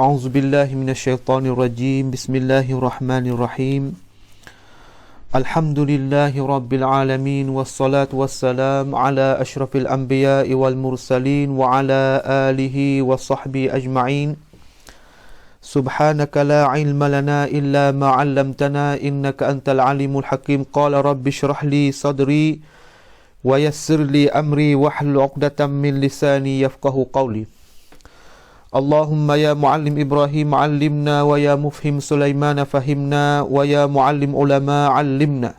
أعوذ بالله من الشيطان الرجيم بسم الله الرحمن الرحيم الحمد لله رب العالمين والصلاة والسلام على أشرف الأنبياء والمرسلين وعلى آله وصحبه أجمعين سبحانك لا علم لنا إلا ما علمتنا إنك أنت العليم الحكيم قال رب اشرح لي صدري ويسر لي أمري واحلل عقدة من لساني يفقه قولي اللهم يا معلم إبراهيم علمنا ويا مفهم سليمان فهمنا ويا معلم علماء علمنا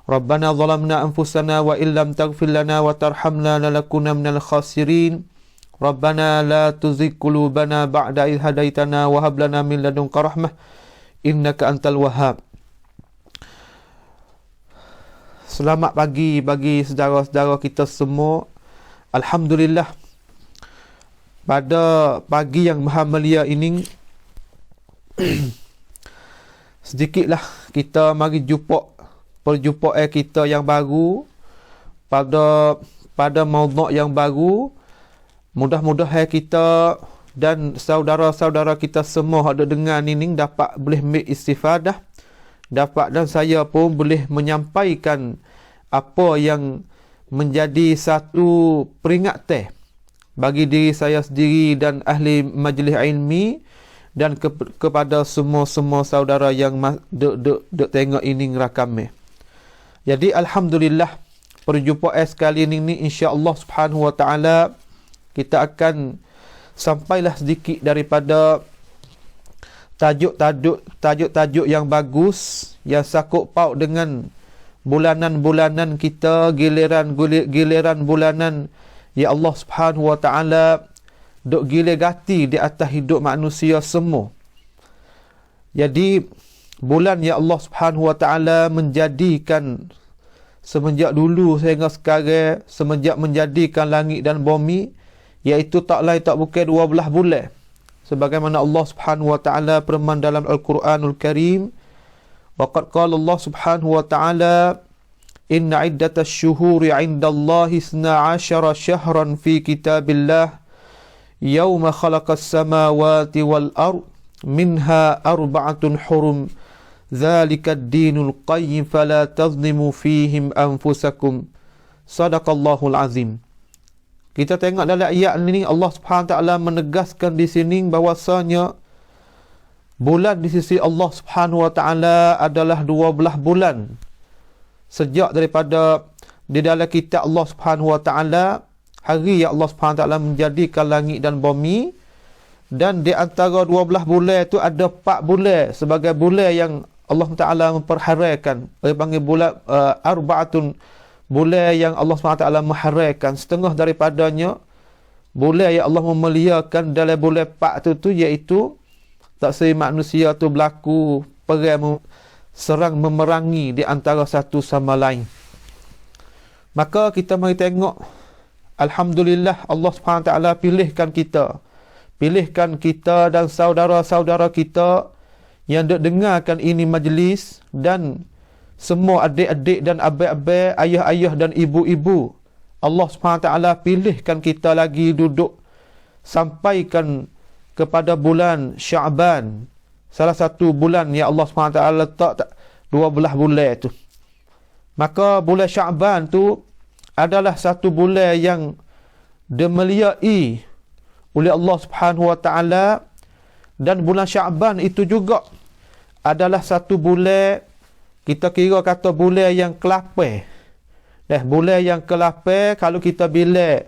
ربنا ظلمنا أنفسنا وإن لم تغفر لنا وترحمنا لنكن من الخاسرين ربنا لا تزغ قلوبنا بعد إذ هديتنا وهب لنا من لدنك رحمة إنك أنت الوهاب. Selamat pagi bagi saudara-saudara kita semua. Alhamdulillah, pada pagi yang maha mulia ini sedikitlah kita mari perjumpaan kita yang baru pada maudhu' yang baru. Mudah-mudahan kita dan saudara-saudara kita semua ada dengar ini dapat boleh ambil istifadah, dapat dan saya pun boleh menyampaikan apa yang menjadi satu peringatan bagi diri saya sendiri dan ahli majlis ilmi dan kepada semua saudara yang duk tengok ini rakamnya. Jadi alhamdulillah, perjumpaan sekali ini insya-Allah Subhanahu wa taala kita akan sampailah sedikit daripada tajuk-tajuk yang bagus yang sakut paut dengan bulanan-bulanan kita, giliran bulanan ya Allah Subhanahu wa taala duk gila gati di atas hidup manusia semua. Jadi bulan ya Allah Subhanahu wa taala menjadikan semenjak dulu sehingga sekarang, semenjak menjadikan langit dan bumi, iaitu tak lain tak bukan 12 bulan. Sebagaimana Allah Subhanahu wa taala firman dalam Al-Quranul Karim, waqad qala Allah Subhanahu wa taala inna iddatash syuhuri 'indallahi 12 syahran fi kitabillah yawma khalaqas samawati wal ard minha arba'atun hurum dzalikad dinul qayyim fala tazlimu fihim anfusakum sadaqallahul azim. Kita tengok dalam ayat ini Allah Subhanahu wa taala menegaskan di sini bahwasanya bulan di sisi Allah Subhanahu wa taala adalah 12 bulan. Sejak daripada di dalam kitab Allah Subhanahu wa taala, hari yang Allah Subhanahu wa taala menjadikan langit dan bumi, dan di antara 12 bulan itu ada 4 bulan sebagai bulan yang Allah taala memperharakan. Dia panggil bulan arba'atun, bulan yang Allah Subhanahu wa taala mengharaikan. Setengah daripadanya bulan yang Allah memuliakan dalam bulan 4 tu iaitu tak sei manusia tu berlaku perang serang memerangi di antara satu sama lain. Maka kita mari tengok, alhamdulillah Allah Subhanahu wa taala pilihkan kita dan saudara-saudara kita yang dengarkan ini majlis, dan semua adik-adik dan abang-abang, ayah-ayah dan ibu-ibu. Allah Subhanahu wa taala pilihkan kita lagi duduk sampaikan kepada bulan Syaban, salah satu bulan yang Allah SWT letak 12 bulan itu. Maka bulan Syaban tu adalah satu bulan yang dimuliai oleh Allah Subhanahu wa taala, dan bulan Syaban itu juga adalah satu bulan kita kira kata bulan yang ke-8. Bulan yang ke-8 kalau kita bila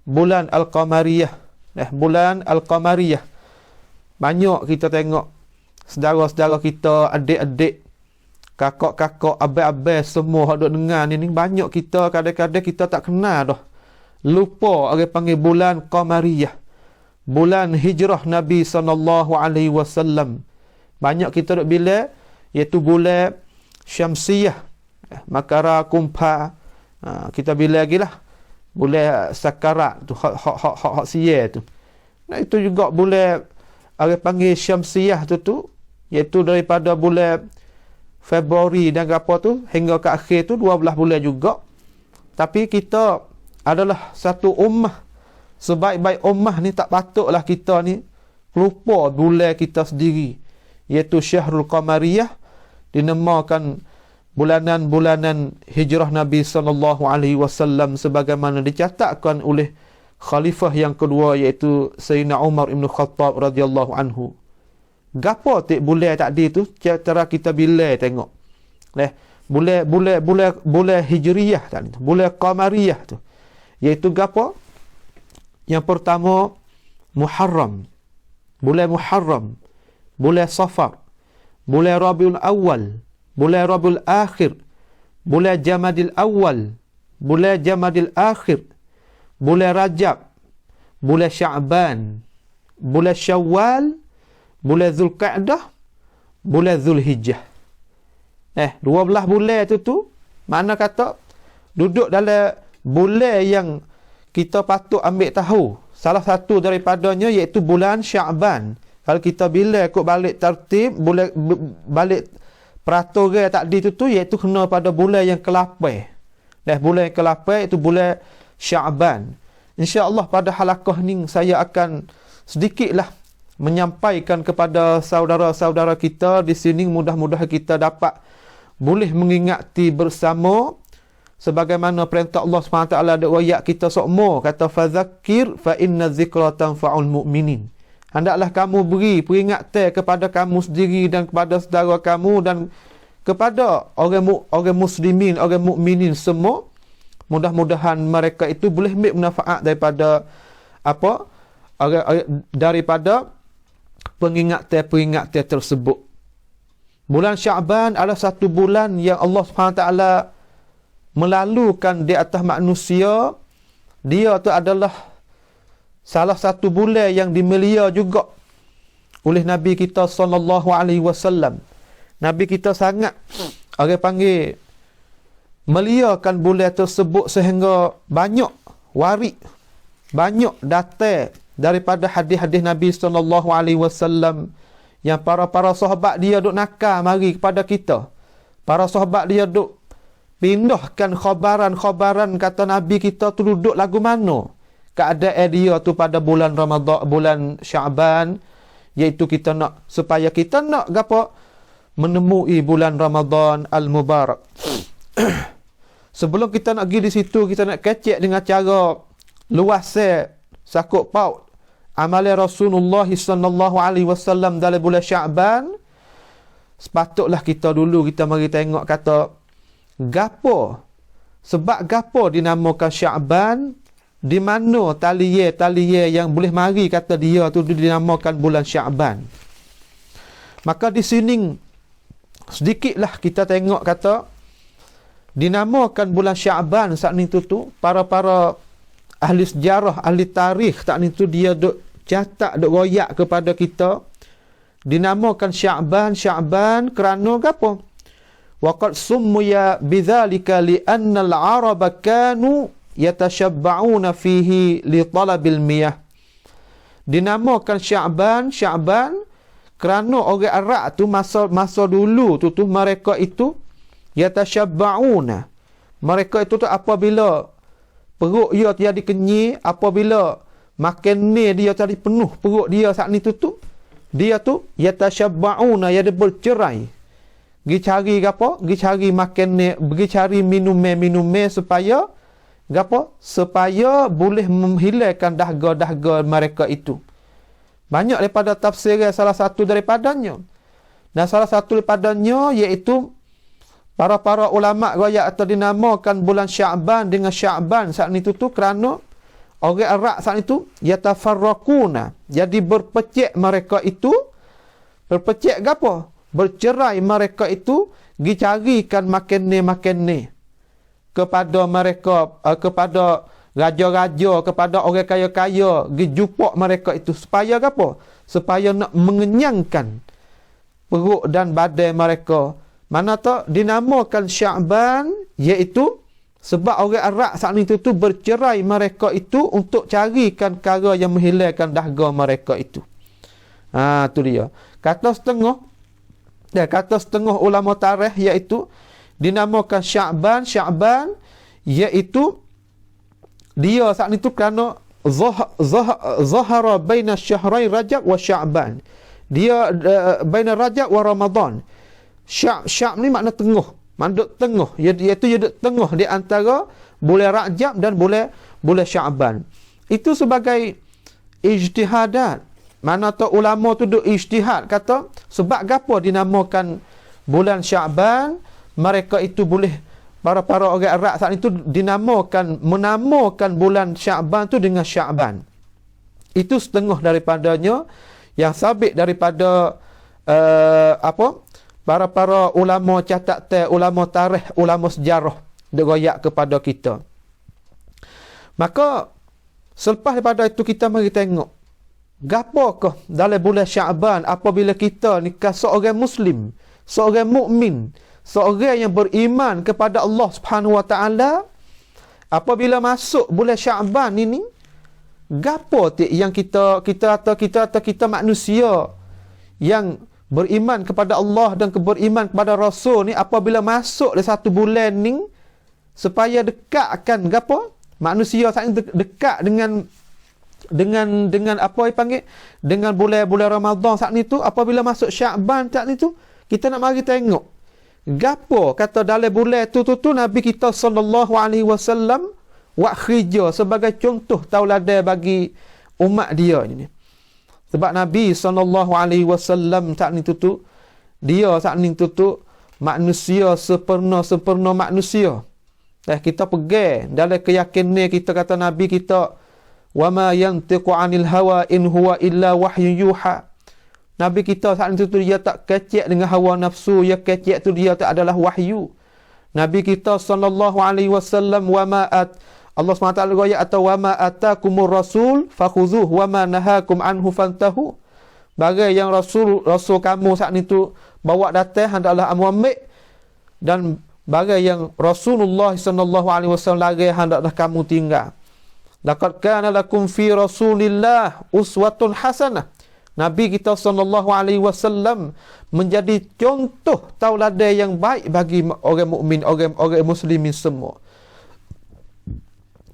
bulan Al-Qamariyah. Bulan Al-Qamariyah. Banyak kita tengok saudara-saudara kita, adik-adik, kakak-kakak, abang-abang semua duk dengar ni banyak kita kadang-kadang kita tak kenal dah. Lupa orang panggil bulan Qamariyah. Bulan hijrah Nabi SAW. Banyak kita duk bila iaitu bulan Syamsiyah. Makara kumpa. Kita bila lagi lah bulan Sakarat tu, hak siya tu. Nah, itu juga bulan orang panggil Syamsiyah tu iaitu daripada bulan Februari dan apa tu hingga ke akhir tu 12 bulan juga. Tapi kita adalah satu ummah, sebaik-baik ummah ni tak patutlah kita ni lupa bulan kita sendiri, iaitu Syahrul Qamariyah, dinamakan bulanan-bulanan hijrah Nabi SAW sebagaimana dicatatkan oleh khalifah yang kedua, iaitu Sayyidina Umar ibn Khattab radhiyallahu anhu. Gapo tik bulan tadi tu cara kita bila tengok. Bulan hijriyah tadi tu, bulan qamariyah tu. Iaitu gapo? Yang pertama Muharram. Bulan Muharram, bulan Safar, bulan Rabiul Awal, bulan Rabiul Akhir, bulan Jamadil Awal, bulan Jamadil Akhir, bulan Rajab, bulan Sya'ban, bulan Syawal, bulan Zulqa'dah, bulan Zulhijjah. 12 bulan tu mana kata duduk dalam bulan yang kita patut ambil tahu. Salah satu daripadanya iaitu bulan Sya'ban. Kalau kita bila ikut balik tertib, balik peraturan tadi tu iaitu kena pada bulan yang ke-8. Bulan yang ke-8 itu bulan Sya'ban. InsyaAllah pada halaqah ni saya akan sedikitlah menyampaikan kepada saudara-saudara kita di sini, mudah-mudahan kita dapat boleh mengingati bersama sebagaimana perintah Allah SWT ada ayat kita semua, kata fadzakir fa inna dzikra tanfa'ul mu'minin. Hendaklah kamu beri peringatan kepada kamu sendiri dan kepada saudara kamu dan kepada orang muslimin, orang mukminin semua. Mudah-mudahan mereka itu boleh ambil manfaat daripada daripada peringatan tersebut. Bulan Sya'ban adalah satu bulan yang Allah SWT melalukan di atas manusia. Dia tu adalah salah satu bulan yang dimulia juga oleh Nabi kita SAW. Nabi kita sangat orang panggil meliakan bulan tersebut sehingga banyak waris, banyak datang daripada hadis-hadis Nabi SAW yang para sahabat dia duk nakal mari kepada kita. Para sahabat dia duk pindahkan khabaran-khabaran kata Nabi kita tu duduk lagu mana. Keadaan dia tu pada bulan Ramadan, bulan Sya'ban, iaitu kita nak supaya kita nak gapo menemui bulan Ramadan al-Mubarak. Sebelum kita nak pergi di situ, kita nak kecek dengan cara luas sakut paut amalan Rasulullah SAW dalam bulan Sya'ban. Sepatutlah kita dulu kita mari tengok kata gapo, sebab gapo dinamakan Sya'ban, di mana taliye yang boleh mari kata dia tu dinamakan bulan Sya'ban. Maka di sini sedikitlah kita tengok kata dinamakan bulan Sya'ban saat ni tu para ahli sejarah, ahli tarikh tak ni tu dia duk catat, duk royak kepada kita dinamakan Sya'ban kerana gapo? Waqad summiya bidzalika li anna al-araba kanu yatashabba'una fihi li talabil miyah. Dinamakan Sya'ban kerana orang Arab tu masa dulu tu mereka itu yatashabba'una. Mereka itu tu apabila perut dia tiada kenyang, apabila makan ni dia tadi penuh perut dia saat ni tu dia tu yatashabba'una, dia bercerai. Pergi cari gapo? Pergi cari makan ni, pergi cari minum supaya gapo? Supaya boleh menghilangkan dahaga mereka itu. Banyak daripada tafsir salah satu daripadanya. Dan salah satu daripadanya iaitu para ulama royak atau dinamakan bulan Sya'ban dengan Sya'ban saat itu kerana orang Arab saat itu yatafarraquna. Jadi berpecah mereka itu. Berpecah gapo? Bercerai mereka itu pergi carikan makan ni kepada mereka, kepada raja-raja, kepada orang kaya-kaya, pergi jumpa mereka itu supaya apa? Supaya nak mengenyangkan perut dan badan mereka. Mana tak dinamakan Sya'ban, iaitu sebab orang Arab saat itu tu bercerai mereka itu untuk carikan perkara yang menghilangkan dahaga mereka itu. Tu dia. Kata setengah ulama tarikh iaitu dinamakan Sya'ban iaitu dia saat itu kerana zahara baina syahrain Rajab wa Sya'ban. Dia baina Rajab wa Ramadan. Sya'b ni makna tengah, makna tengah, iaitu dia duduk tengah di antara bulan Rajab dan bulan Sya'ban. Itu sebagai ijtihadat. Mana tu ulama tu duk ijtihad kata sebab gapo dinamakan bulan Sya'ban, mereka itu boleh para orang Arab saat itu menamakan bulan Sya'ban tu dengan Sya'ban. Itu setengah daripadanya yang sabit daripada para ulama catat, ulama tarikh, ulama sejarah dikoyak kepada kita. Maka selepas daripada itu kita mari tengok gapakah dalam bulan Sya'ban apabila kita ni seorang muslim, seorang mukmin, seorang yang beriman kepada Allah Subhanahu wa taala, apabila masuk bulan Sya'ban ini, gapo yang kita manusia yang beriman kepada Allah dan beriman kepada Rasul ni, apabila masuk di satu bulan ni, supaya dekatkan gapo manusia saat ini dekat dengan apa dipanggil dengan bulan Ramadan saat ni tu, apabila masuk Sya'ban saat ni tu, kita nak mari tengok gapo kata dalam bulan tu Nabi kita sallallahu alaihi wasallam buat kerja sebagai contoh tauladan bagi umat dia ni. Sebab Nabi sallallahu alaihi wasallam saat ni tu dia saat ni tu manusia sempurna manusia. Kita pegang dalam keyakinan kita kata Nabi kita wa ma yantiqu 'anil hawa in huwa illa wahyun yuha. Nabi kita saat itu dia tak kecek dengan hawa nafsu, ya kecek tu dia tak adalah wahyu. Nabi kita sallallahu alaihi wasallam Allah SWT gaya atau wa ma atakumur rasul fakhuzuh wa ma nahakum anhu fantahu. Bagai yang rasul kamu saat itu bawa datang hendaklah kamu ambil, dan bagai yang Rasulullah sallallahu alaihi wasallam lagi hendaklah kamu tinggal. Laqad kana lakum fi Rasulillah uswatun hasanah. Nabi kita sallallahu alaihi wasallam menjadi contoh tauladan yang baik bagi orang mukmin, orang muslimin semua.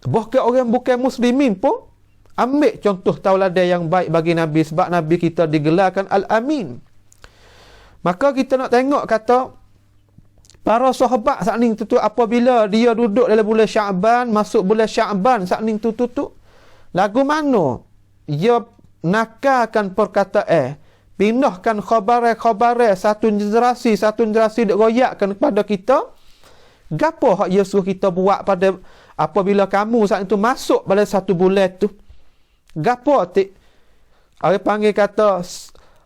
Bahkan orang bukan muslimin pun ambil contoh tauladan yang baik bagi Nabi, sebab Nabi kita digelarkan Al-Amin. Maka kita nak tengok kata para sahabat saat ni tu apabila dia duduk dalam bulan Sya'ban, masuk bulan Sya'ban saat ni tu lagu mana dia nakalkan perkataan, pindahkan khabar satu generasi duk royakkan kepada kita. Gapo hak dia suruh kita buat pada apabila kamu saat itu masuk pada satu bulan tu? Gapo tik orang panggil kata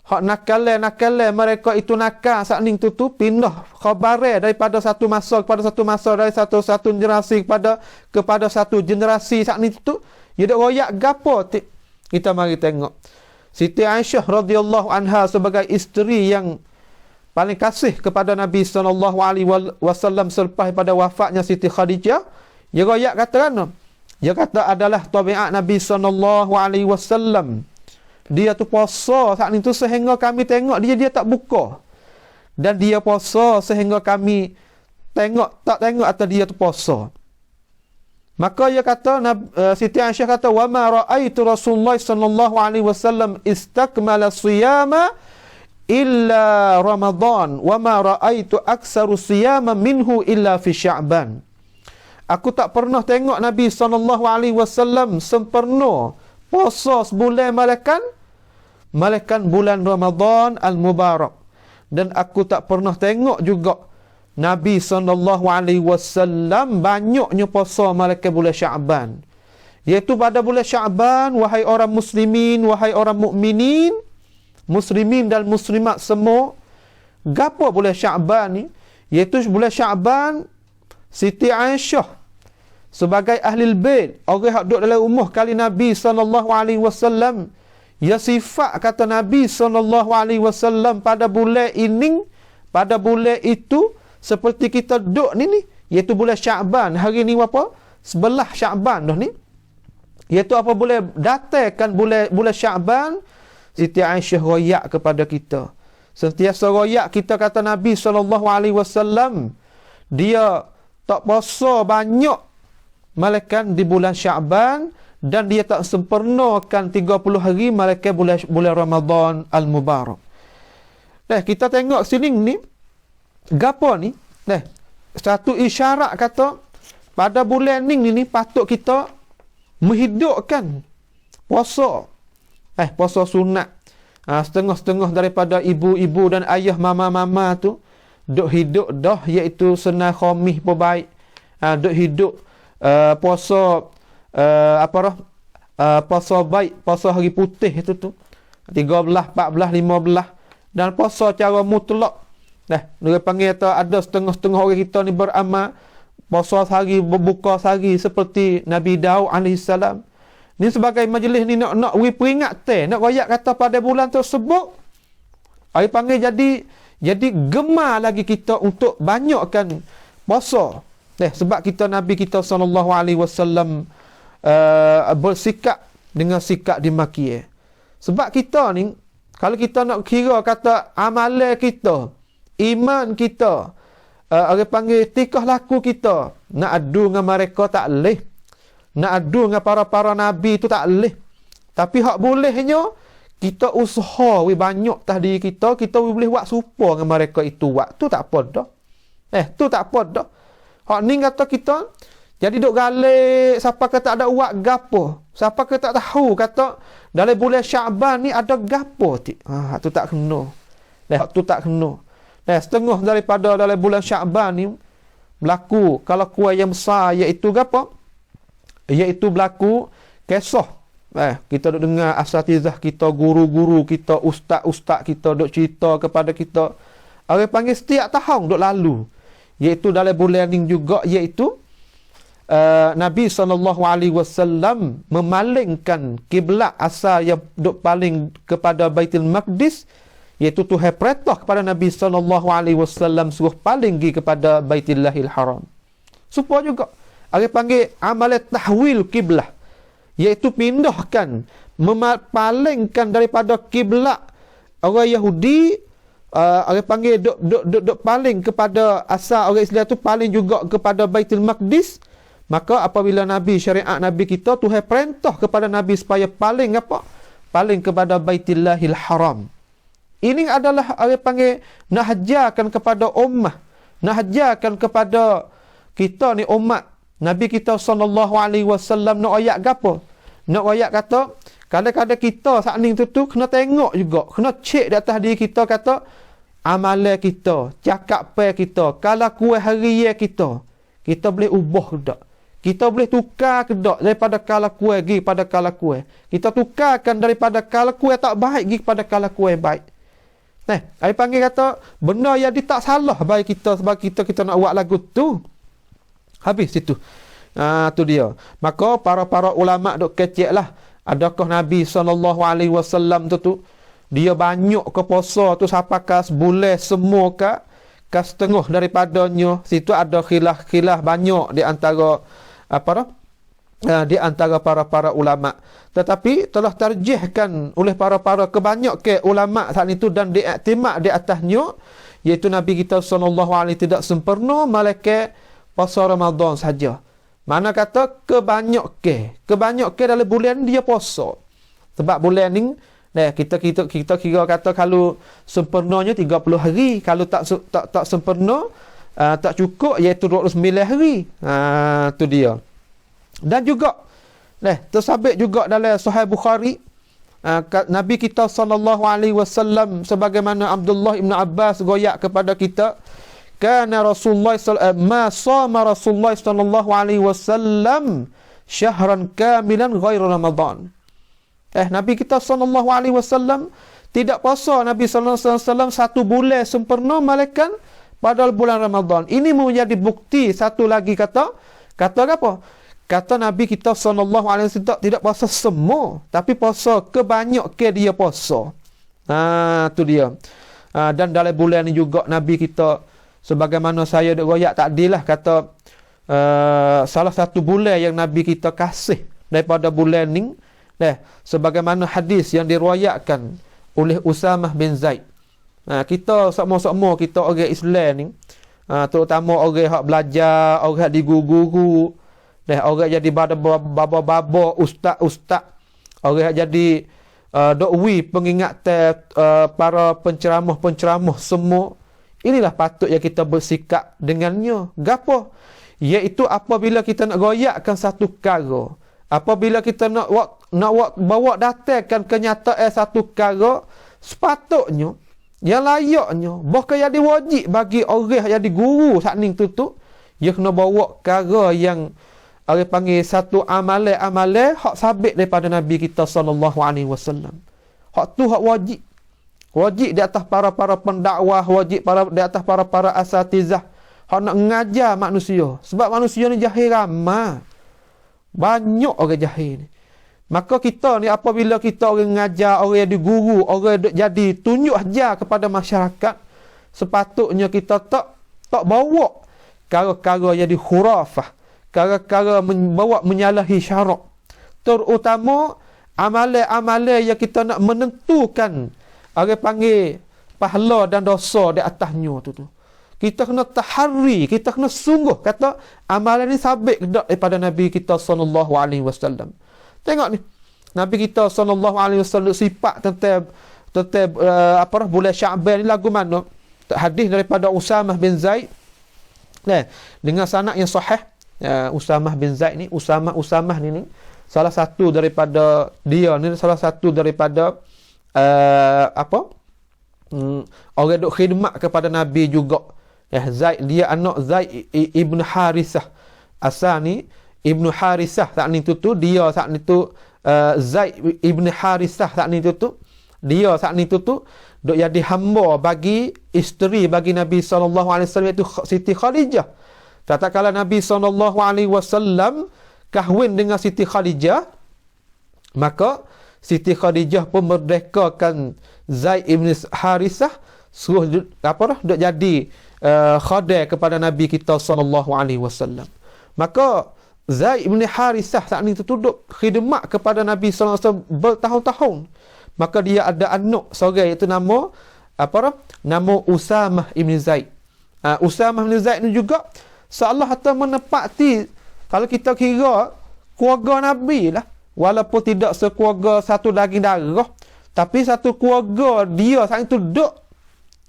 hak nakalan mereka itu nakal saat ni tu pindah khabar daripada satu masa kepada satu masa, dari satu generasi kepada satu generasi saat ni tu dia duk royak gapo tik. Kita mari tengok Siti Aisyah radhiyallahu anha sebagai isteri yang paling kasih kepada Nabi sallallahu alaihi wasallam selepas pada wafatnya Siti Khadijah. Dia royak kata kan? Dia kata adalah tabiat Nabi sallallahu alaihi wasallam. Dia tu puasa saat itu sehingga kami tengok dia tak buka. Dan dia puasa sehingga kami tak tengok atau dia tu puasa. Maka dia kata Siti Aisyah kata wa ma raaitu Rasulullah sallallahu alaihi wasallam istakmala siyama illa Ramadan wa ma raaitu aktsaru siyama minhu illa fi Sya'ban. Aku tak pernah tengok Nabi sallallahu alaihi wasallam sempurna puasa sebulan malaikan bulan Ramadan al-Mubarak. Dan aku tak pernah tengok juga Nabi SAW banyaknya puasa malaikat bulan Sya'ban. Iaitu pada bulan Sya'ban, wahai orang muslimin, wahai orang mukminin, muslimin dan muslimat semua, gapo bulan Sya'ban ni? Iaitu bulan Sya'ban Siti Aisyah sebagai ahli bait, orang yang duduk dalam rumah kali Nabi SAW, ya sifat kata Nabi SAW pada bulan ini, pada bulan itu seperti kita duduk ni, iaitu bulan Sya'ban. Hari ni apa? 11 Sya'ban dah ni. Iaitu apa boleh datangkan bulan Sya'ban, Siti Aisyah royak kepada kita. Sentiasa royak kita kata Nabi SAW, dia tak puasa banyak malaikat di bulan Sya'ban, dan dia tak sempurnakan 30 hari malaikat bulan Ramadan al-Mubarak. Kita tengok sini ni, gapo ni? Satu isyarat kata pada bulan ni patut kita menghidupkan puasa. Puasa sunat. Setengah-setengah daripada ibu-ibu dan ayah mama-mama tu duk hidup dah, iaitu senang khamis pun baik. Duk hidup puasa puasa baik, puasa hari putih itu tu 13, 14, 15 dan puasa cara mutlak. Dia panggil ada setengah-setengah orang kita ni beramal puasa sehari, berbuka sehari seperti Nabi Daud alaihissalam. Ni sebagai majlis ni nak peringatan, nak royak kata pada bulan tersebut. Dia panggil jadi gemar lagi kita untuk banyakkan puasa. Sebab kita Nabi kita sallallahu alaihi wasallam bersikap dengan sikap dimaki. Sebab kita ni, kalau kita nak kira kata amalan kita, iman kita, orang panggil tikah laku kita, nak adu dengan mereka tak leh. Nak adu dengan para-para nabi tu tak leh. Tapi hak bolehnya kita usaha banyak tah diri kita boleh buat serupa dengan mereka itu. Waktu tak apa dah. Tu tak apa dah. Hak ni kata kita jadi duk galik siapa kata ada buat gapo. Siapa kata tak tahu kata dalam bulan Syaban ni ada gapo ti. Tu tak kena. Tu tak kena. Setengah daripada dalam bulan Syaban ni berlaku kalau kuat yang besar iaitu gapo? Iaitu berlaku kisah. Kita duk dengar asatizah kita, guru-guru kita, ustaz-ustaz kita duk cerita kepada kita. Orang panggil setiap tahun duk lalu. Iaitu dalam bulan ni juga iaitu Nabi SAW memalingkan kiblat asal yang duk paling kepada Baitul Maqdis, iaitu Tuhan perintah kepada Nabi SAW suruh paling pergi kepada Baitullahil Haram. Supaya juga orang panggil amalan tahwil kiblat, iaitu pindahkan, palingkan daripada kiblat orang Yahudi, orang panggil duk paling kepada asal orang Islam tu paling juga kepada Baitul Maqdis. Maka apabila Nabi syariat Nabi kita Tuhan perintah kepada Nabi supaya paling apa? Paling kepada Baitullahil Haram. Ini adalah orang panggil nak ajarkan kepada ummah, nak ajarkan kepada kita ni umat Nabi kita sallallahu alaihi wasallam nak ayat gapo? Nak ayat kata kadang-kadang kita saat ni tu kena tengok juga, kena cek di atas diri kita kata amalan kita, cakap pe kita, kalau kuih hari kita boleh ubah ke tak? Kita boleh tukar ke tak daripada kala kuih pergi pada kala kuih? Kita tukarkan daripada kala kuih tak baik pergi kepada kala kuih baik. Saya panggil kata benda yang dia tak salah bagi kita sebab kita nak buat lagu tu. Habis situ. Tu dia. Maka para ulama duk kecek lah. Adakah Nabi SAW tu dia banyak ke puasa tu sampai ke sebulan semua ke setengah daripadanya. Situ ada khilaf banyak di antara di antara para ulama. Tetapi telah tarjihkan oleh para kebanyakan ulama saat itu dan diiktimak di atasnya, iaitu Nabi kita sallallahu alaihi tidak sempurna malaikat puasa Ramadan saja. Mana kata kebanyakan dalam bulan dia puasa. Sebab bulan ni kita kira kata kalau sempurnanya 30 hari, kalau tak sempurna tak cukup iaitu 29 hari. Tu dia. Dan juga tersabit juga dalam Sahih Bukhari, Nabi kita sallallahu alaihi wasallam sebagaimana Abdullah ibn Abbas goyak kepada kita, kana Rasulullah ma sama Rasulullah sallallahu alaihi wasallam syahran kamilan ghairu Ramadan. Nabi kita sallallahu alaihi wasallam tidak puasa Nabi sallallahu alaihi wasallam satu bulan sempurna malaikat pada bulan Ramadan. Ini menjadi bukti satu lagi kata apa? Kata Nabi kita sallallahu alaihi wasallam tidak puasa semua, tapi puasa kebanyakan dia puasa. Tu dia. Dan dalam bulan ni juga Nabi kita sebagaimana saya dak royak takdilah kata salah satu bulan yang Nabi kita kasih daripada bulan ni, sebagaimana hadis yang diriwayatkan oleh Usamah bin Zaid. Kita sama-sama kita orang Islam ni, terutama orang hak belajar, orang hak diguru-guru, Orang jadi baba-baba, ustaz-ustaz. Orang jadi dokwi pengingat para penceramah-penceramah semua. Inilah patut yang kita bersikap dengannya. Gapo? Iaitu apabila kita nak goyakkan satu perkara, apabila kita nak bawa datangkan kenyataan satu perkara, sepatutnya yang layaknya, bahkan yang diwajib bagi orang yang di guru sakning tu, dia kena bawa perkara yang orang panggil satu amalan hak sabit daripada Nabi kita sallallahu alaihi wasallam. Hak tu hak wajib. Wajib di atas para pendakwah, wajib di atas para asatizah. Hak nak mengajar manusia. Sebab manusia ni jahil ramai. Banyak orang jahil ni. Maka kita ni apabila kita orang mengajar, orang yang diguru, orang yang jadi tunjuk ajar kepada masyarakat, sepatutnya kita tak bawa perkara-perkara yang di khurafah, perkara-perkara bawa menyalahi syarak. Terutama amalan-amalan yang kita nak menentukan orang panggil pahala dan dosa di atasnya tu. Kita kena tahari, kita kena sungguh kata amalan ni sabit daripada Nabi kita sallallahu alaihi wasallam. Tengok ni, Nabi kita sallallahu alaihi wasallam sifat tentang bulan Syaban ni lagu mana? Hadis daripada Usamah bin Zaid. Dengan sanad yang sahih. Usamah bin Zaid ni, Usamah ni salah satu daripada orang duk khidmat kepada Nabi juga. Zaid, dia anak Zaid ibn Harisah. Asal ni Ibn Harisah saat ni tu dia saat ni tu Zaid ibn Harisah saat ni tu dia saat ni tu duk jadi hamba bagi isteri bagi Nabi sallallahu alaihi wasallam, iaitu Siti Khadijah. Tatkala Nabi sallallahu alaihi wasallam kahwin dengan Siti Khadijah, maka Siti Khadijah pun merdekakan Zaid ibn Harisah, suruh duk jadi khadim kepada Nabi kita sallallahu alaihi wasallam. Maka Zaid bin Harisah saat ini duduk khidmat kepada Nabi sallallahu alaihi wasallam bertahun-tahun. Maka dia ada anak seorang, iaitu nama Usamah bin Zaid. Usamah bin Zaid ni juga seolah kata menepati, kalau kita kira keluarga Nabi lah, walaupun tidak sekeluarga satu daging darah, tapi satu keluarga dia saat itu duduk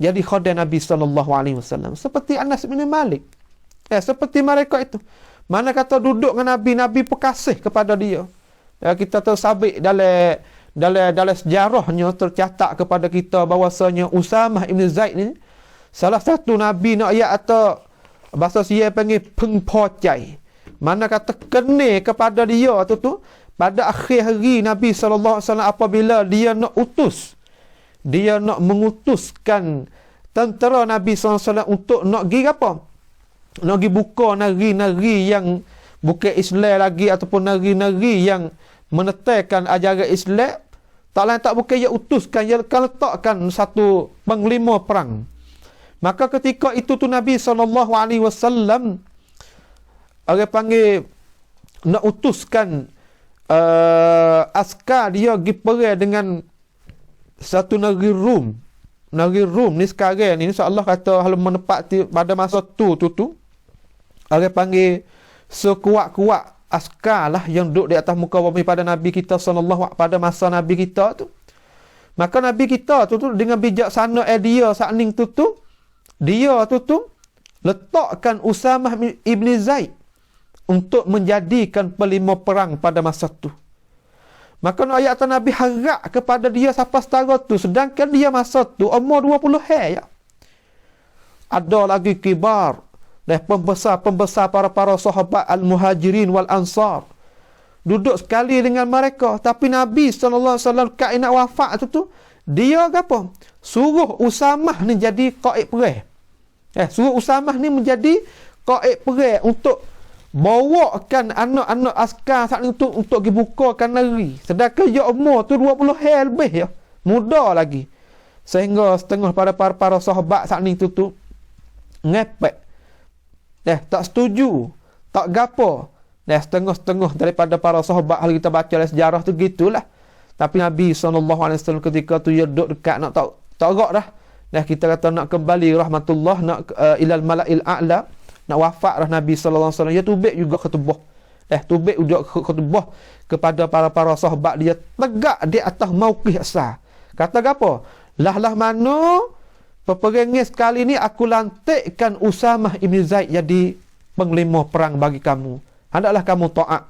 jadi khadim Nabi sallallahu alaihi wasallam, seperti Anas bin Malik. Seperti mereka itu. Mana kata duduk dengan Nabi perkasih kepada dia. Kita tersabit dalam sejarahnya tercatat kepada kita bahawasanya Usamah ibn Zaid ni salah satu Nabi nak atau bahasa saya panggil pengpocai. Mana kata kena kepada dia tu pada akhir hari Nabi sallallahu alaihi wasallam apabila dia nak mengutuskan tentera Nabi sallallahu alaihi wasallam untuk nak pergi apa? Nak pergi buka negeri-negeri yang bukan Islam lagi, ataupun negeri-negeri yang menetapkan ajaran Islam. Tak lain tak bukan ia utuskan, ia akan letakkan satu panglima perang. Maka ketika itu tu Nabi SAW orang panggil nak utuskan askar dia pergi perang dengan satu negeri Rum. Negeri Rum ni sekarang ni insya-Allah kata kalau menepati pada masa tu orang panggil sekuat-kuat askar lah yang duduk di atas muka bumi pada Nabi kita sallallahu pada masa Nabi kita tu. Maka Nabi kita tu dengan bijaksana dia sakning dia letakkan Usamah ibn Zaid untuk menjadikan pelima perang pada masa tu. Maka ayat Nabi harap kepada dia sampai setara tu, sedangkan dia masa tu umur 20 hari ya. Ada lagi kibar dan pembesar para sahabat al-muhajirin wal ansar duduk sekali dengan mereka. Tapi Nabi SAW kat nak wafat tu dia apa? Suruh Usamah ni jadi qaid perang. Suruh Usamah ni menjadi qaid perang untuk bawakan anak-anak askar saat itu untuk pergi bukakan negeri. Sedangkan dia umur tu 20 hari lebih ya. Muda lagi. Sehingga setengah para sahabat saat itu ngepek. Tak setuju. Tak gapo. Setengah-setengah daripada para sahabat kalau kita baca dalam sejarah tu gitulah. Tapi Nabi SAW ketika tu dia duduk dekat nak tak gerak dah. Kita kata nak kembali rahmatullah nak ilal mala'il a'la. Nak wafat dah Nabi SAW. Dia tubik juga ketubah. Tubik ujuk khutbah kepada para sahabat dia tegak di atas mauqif asal. Kata gapo? Lah mana peperangnya sekali ni aku lantikkan Usamah ibn Zaid jadi penglima perang bagi kamu. Hendaklah kamu taat.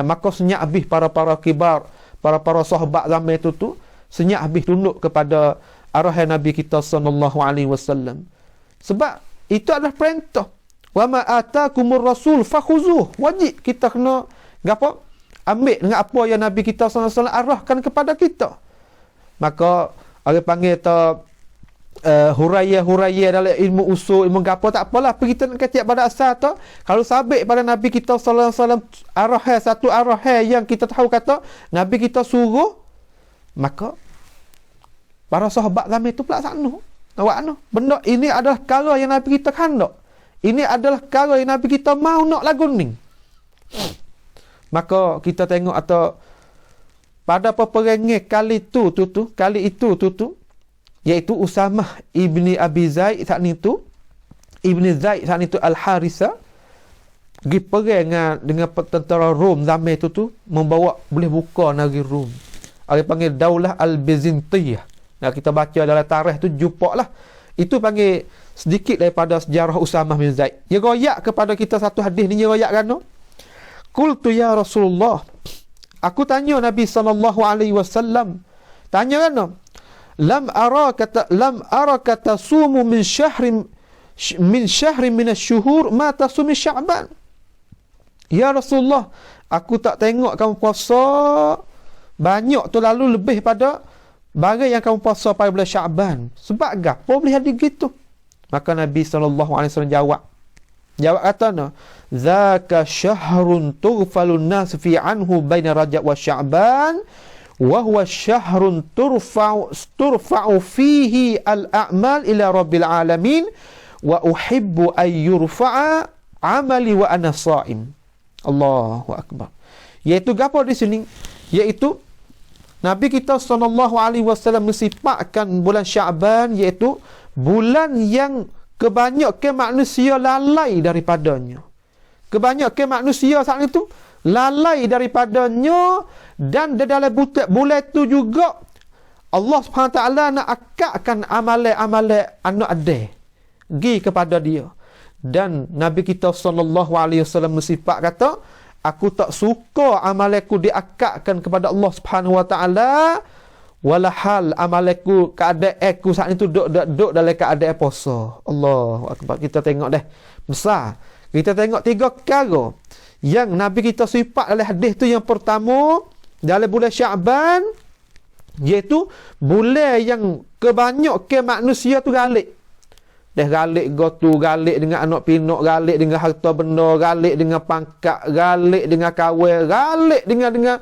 Maka senyap habis para kibar, para sahabat zaman itu tu senyap habis tunduk kepada arahan Nabi kita sallallahu alaihi wasallam. Sebab itu adalah perintah. Wa ma atakumur rasul fakhuzuh. Wajib kita kena gapo? Ambil dengan apa yang Nabi kita sallallahu alaihi wasallam arahkan kepada kita. Maka orang panggil tu huraya dalam ilmu usul, ilmu gapo tak apalah, pergi nak ketiak pada asal tu. Kalau sabit pada Nabi kita sallallahu alaihi wasallam arahan satu arahan yang kita tahu kata Nabi kita suruh, maka para sahabat zaman itu pelaksana. Awak benda ini adalah perkara yang Nabi kita khandak. Ini adalah perkara yang Nabi kita mau nak lagu ni. Maka kita tengok atau pada peperangan kali itu iaitu Usamah ibni Abi Zaid saat itu Al-Harithah pergi perang dengan tentera Rom zaman itu membawa boleh buka negeri Rom. Orang panggil Daulah Al-Bizantiyah. Nah, kita baca dalam tarikh tu jumpa lah. Itu panggil sedikit daripada sejarah Usamah bin Zaid. Dia royak kepada kita satu hadis ni, dia royak kan? Qultu ya Rasulullah. Aku tanya Nabi sallallahu alaihi wasallam. Tanya kan? Lam araka tasumu min syahrin min asy-syuhur ma tasumi Sya'ban. Ya Rasulullah, aku tak tengok kamu puasa banyak tu lalu lebih pada barang yang kamu puasa pada bulan Sya'ban. Sebab gapo boleh ada gitu? Maka Nabi SAW jawab kata no, zaka syahrun tughfalun nas fi anhu baina Rajab wa Sya'ban wa huwa syahrun turfa'u fihi al-a'mal ila rabbil alamin wa uhibbu an yurfa'a amali wa ana sha'im. Allahu akbar. Iaitu gapo di sini? Iaitu Nabi kita SAW mensifatkan bulan Sya'ban iaitu bulan yang kebanyakan manusia lalai daripadanya. Kebanyakan manusia saat itu lalai daripadanya, dan di dalam bulan itu juga Allah SWT nak akadkan amalan-amalan anak adil pergi kepada dia. Dan Nabi kita SAW mensifat kata, aku tak suka amalanku diakadkan kepada Allah Subhanahu Wa Taala, walahal amalanku keadaan aku saat itu duduk dalam keadaan puasa. Allahu akbar. Kita tengok dah besar. Kita tengok tiga perkara yang Nabi kita sifat dalam hadis tu. Yang pertama, dalam bulan Sya'ban, iaitu bulan yang kebanyakan manusia tu galik. Dah galik gotu, galik dengan anak pinak, galik dengan harta benda, galik dengan pangkat, galik dengan kawin, galik dengan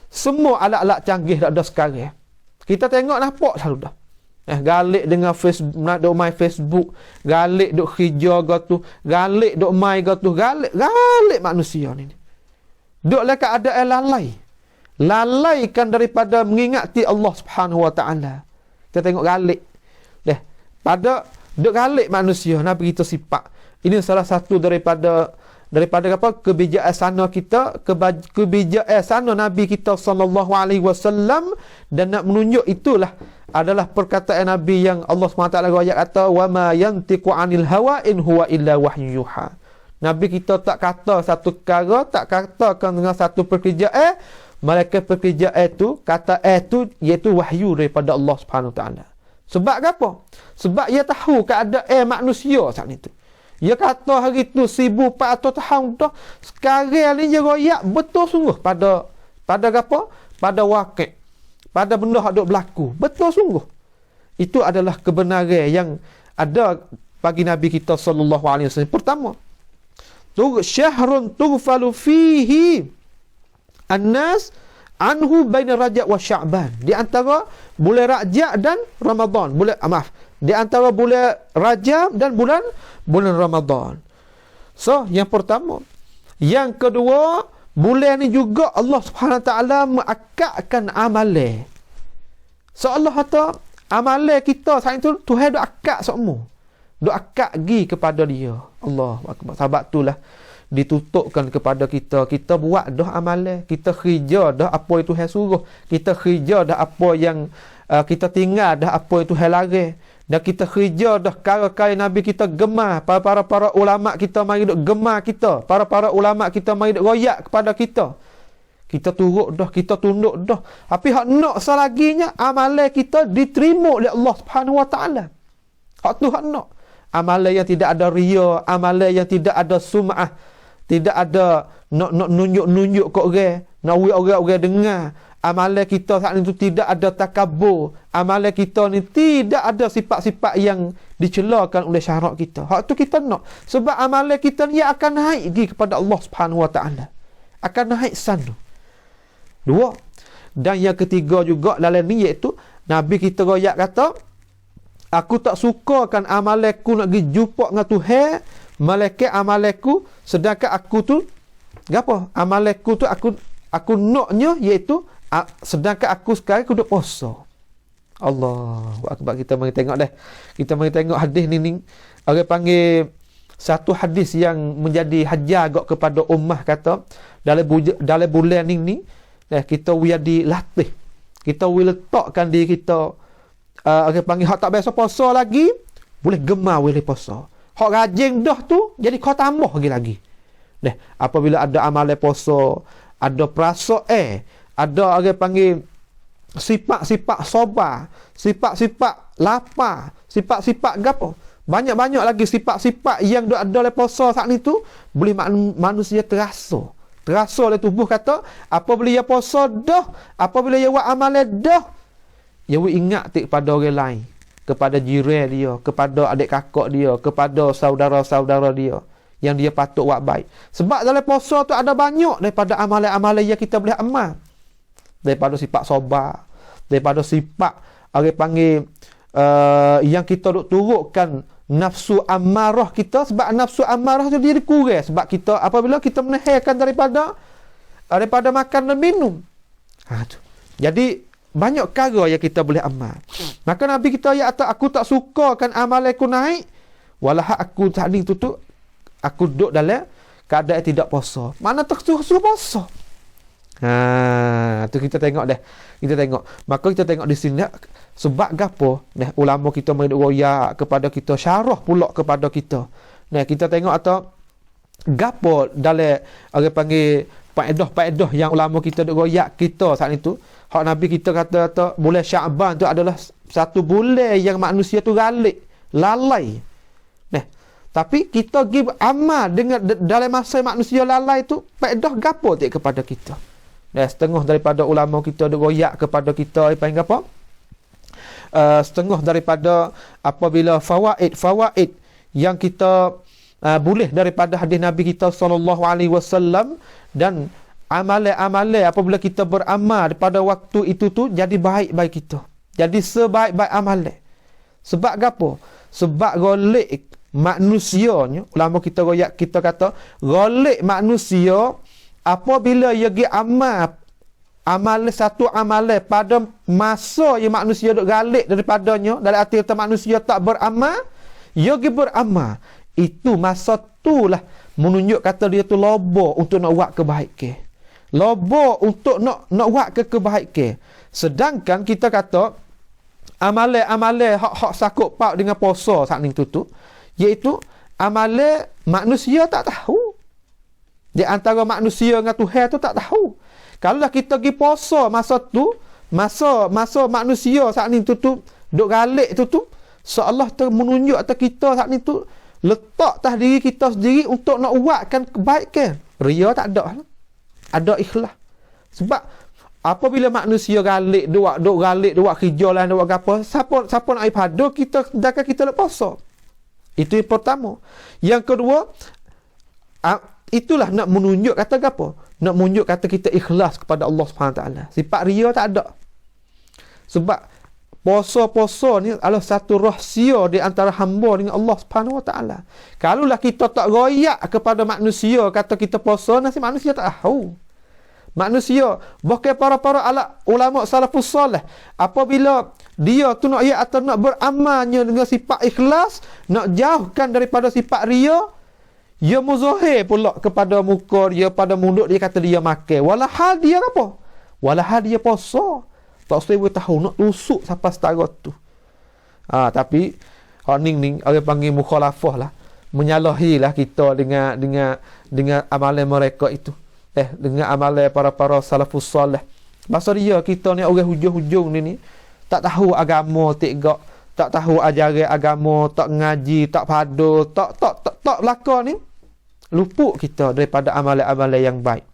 semua alat-alat canggih dah ada sekarang. Kita tengok nampak selalu dah. Galik dengan Facebook, nak duk main Facebook, galik duk hijau gotu, galik duk main gotu, galik manusia ni. Duk lah keadaan lalai. Lalaikan daripada mengingati Allah Subhanahu Wa Taala. Kita tengok galik. Pada duk galik manusia, Nabi kita sifat. Ini salah satu daripada apa kebijaksanaan kita, kebijaksanaan Nabi kita sallallahu alaihi wasallam, dan nak menunjuk itulah adalah perkataan Nabi yang Allah SWT ayat kata, wa ma yantiqu anil hawa in huwa illa wahyu yuha. Nabi kita tak kata satu perkara, tak katakan dengan satu pekerjaan, malaikat pekerjaan itu kata itu iaitu wahyu daripada Allah Subhanahu taala. Sebab apa? Sebab ia tahu keadaan manusia saat itu. Ia kata hari itu 1400 tahun dah, sekarang ni dia royak betul sungguh pada apa? Pada wakil, pada benda yang ada berlaku. Betul sungguh. Itu adalah kebenaran yang ada bagi Nabi kita sallallahu alaihi wasallam. Pertama, syahrun tughfalu fihi an-nas anhu baina Rajab wa Sya'ban. Di antara bulan Rajab dan Ramadan. Di antara bulan Rajab dan bulan Ramadan. So, yang pertama. Yang kedua, bulan ni juga Allah Subhanahu Wa Taala mengakadkan amalan. So, Allah kata amalan kita saat itu Tuhan dah akad semua. Dah akad pergi kepada dia. Allahu akbar. Sebab itulah ditutupkan kepada kita. Kita buat dah amalan, kita kerja dah apa itu Tuhan suruh, kita kerja dah apa yang kita tinggal dah apa itu Tuhan larang, dan kita kerja dah kaya-kaya Nabi kita gemar, para ulama kita mari duk gemar kita, para ulama kita mari duk royak kepada kita. Kita turut dah, kita tunduk dah. Tapi hak nak selaginya amalan kita diterima oleh Allah Subhanahu Wa Taala. Hak tu hak nak. Amalan yang tidak ada riya, amalan yang tidak ada sum'ah, tidak ada nak nunjuk-nunjuk kat orang, nak orang dengar. Amalan kita saat itu tidak ada takabur. Amalan kita ni tidak ada sifat-sifat yang dicelakan oleh syarak kita. Hak tu kita nak. Sebab amalan kita ni akan naik pergi kepada Allah Subhanahu Wa Taala. Akan naik sana. Dua. Dan yang ketiga juga dalam ni iaitu Nabi kita royak kata, aku tak sukakan amalanku nak pergi jumpa dengan Tuhan, malaikat amalanku, sedangkan aku tu apa? Amalanku tu aku naknya iaitu sedangkan aku sekarang aku duk puasa. Allahu akbar. Kita mari tengok dah. Kita mari tengok hadis ni. Orang panggil satu hadis yang menjadi hajar agak kepada ummah, kata dalam bulan ni kita wiadi latih. Kita will letakkan diri kita orang panggil hak tak biasa puasa lagi, boleh gemar boleh puasa. Hak rajin dah tu jadi kau tambah lagi. Apabila ada amalan puasa, ada perasaan, ada orang panggil sifat-sifat sabar, sifat-sifat lapar, sifat-sifat gapo. Banyak-banyak lagi sifat-sifat yang ada dalam puasa saat ni tu boleh manusia terasa oleh tubuh. Kata apabila dia puasa dah, apabila dia buat amalan dah, dia ingat kepada orang lain, kepada jiran dia, kepada adik kakak dia, kepada saudara-saudara dia yang dia patut buat baik. Sebab dalam puasa tu ada banyak daripada amalan-amalan yang kita boleh amal. Daripada sifat sabar, daripada sifat orang panggil yang kita duk turutkan nafsu amarah kita. Sebab nafsu amarah tu dia kurang sebab kita apabila kita menahankan daripada makan dan minum. Tu. Jadi banyak perkara yang kita boleh amal. Maka Nabi kita ayat kata, aku tak sukakan amalan aku naik, walah aku tadi tu aku duduk dalam keadaan tidak puasa. Mana tersuruh puasa. Tu kita tengok dah. Kita tengok. Maka kita tengok di sini sebab gapo? Ulama kita mari royak kepada kita, syarah pula kepada kita. Kita tengok atau gapo dalam orang panggil faedah-faedah yang ulama kita duk royak kita saat itu. Hak Nabi kita kata bulan Syaban tu adalah satu bulan yang manusia tu lalai. Tapi kita pergi amal dengan dalam masa manusia lalai tu, faedah gapo tak kepada kita. Setengah daripada ulama kita duk royak kepada kita panggil apa? Setengah daripada apabila fawaid yang kita boleh daripada hadis Nabi kita sallallahu alaihi wasallam, dan amalan-amalan apabila kita beramal pada waktu itu tu jadi baik-baik kita. Jadi sebaik-baik amalan. Sebab gapo? Sebab golek manusianya, ulama kita royak kita kata golek manusia apabila ia pergi amal satu amalan pada masa yang manusia duk galik daripadanya, dalam arti kata manusia tak beramal, ia pergi beramal, itu masa itulah menunjuk kata dia tu loba untuk nak buat kebaikan, loba untuk nak buat kebaikan. Sedangkan kita kata amalan hak sakut paut dengan puasa saat ni tu iaitu amalan manusia tak tahu. Di antara manusia dengan Tuhan tu tak tahu. Kalau kita pergi puasa masa tu, masa manusia saat ni tu duk galik tu seolah menunjuk atas kita saat ni tu letak atas diri kita sendiri untuk nak buatkan kebaikan. Ria tak ada. Ada ikhlas. Sebab apabila manusia galik, duk kerja lah, duk apa, siapa nak ibadah kita sedangkan kita nak puasa. Itu yang pertama. Yang kedua, itulah nak menunjuk kata apa? Nak menunjuk kata kita ikhlas kepada Allah SWT. Sifat ria tak ada. Sebab puasa ni adalah satu rahsia di antara hamba dengan Allah SWT. Kalaulah kita tak royak kepada manusia kata kita puasa, nanti manusia tak tahu. Manusia, bahkan para ulama salafus salih, apabila dia tu nak atau nak beramalnya dengan sifat ikhlas, nak jauhkan daripada sifat ria, Dia muzahir pula kepada muka dia, pada mulut dia, kata dia makan. Walahal dia apa? Walahal dia puasa. Tak usah tahu nak tusuk sampai setara tu. Tapi orang orang panggil mukhalafah lah. Menyalahilah kita dengan amalan mereka itu. Dengan amalan para salafus salih. Masa dia kita ni orang hujung-hujung ni tak tahu agama tegak, tak tahu ajaran agama, tak ngaji, tak padu, tak belaka ni. Luput kita daripada amalan-amalan yang baik.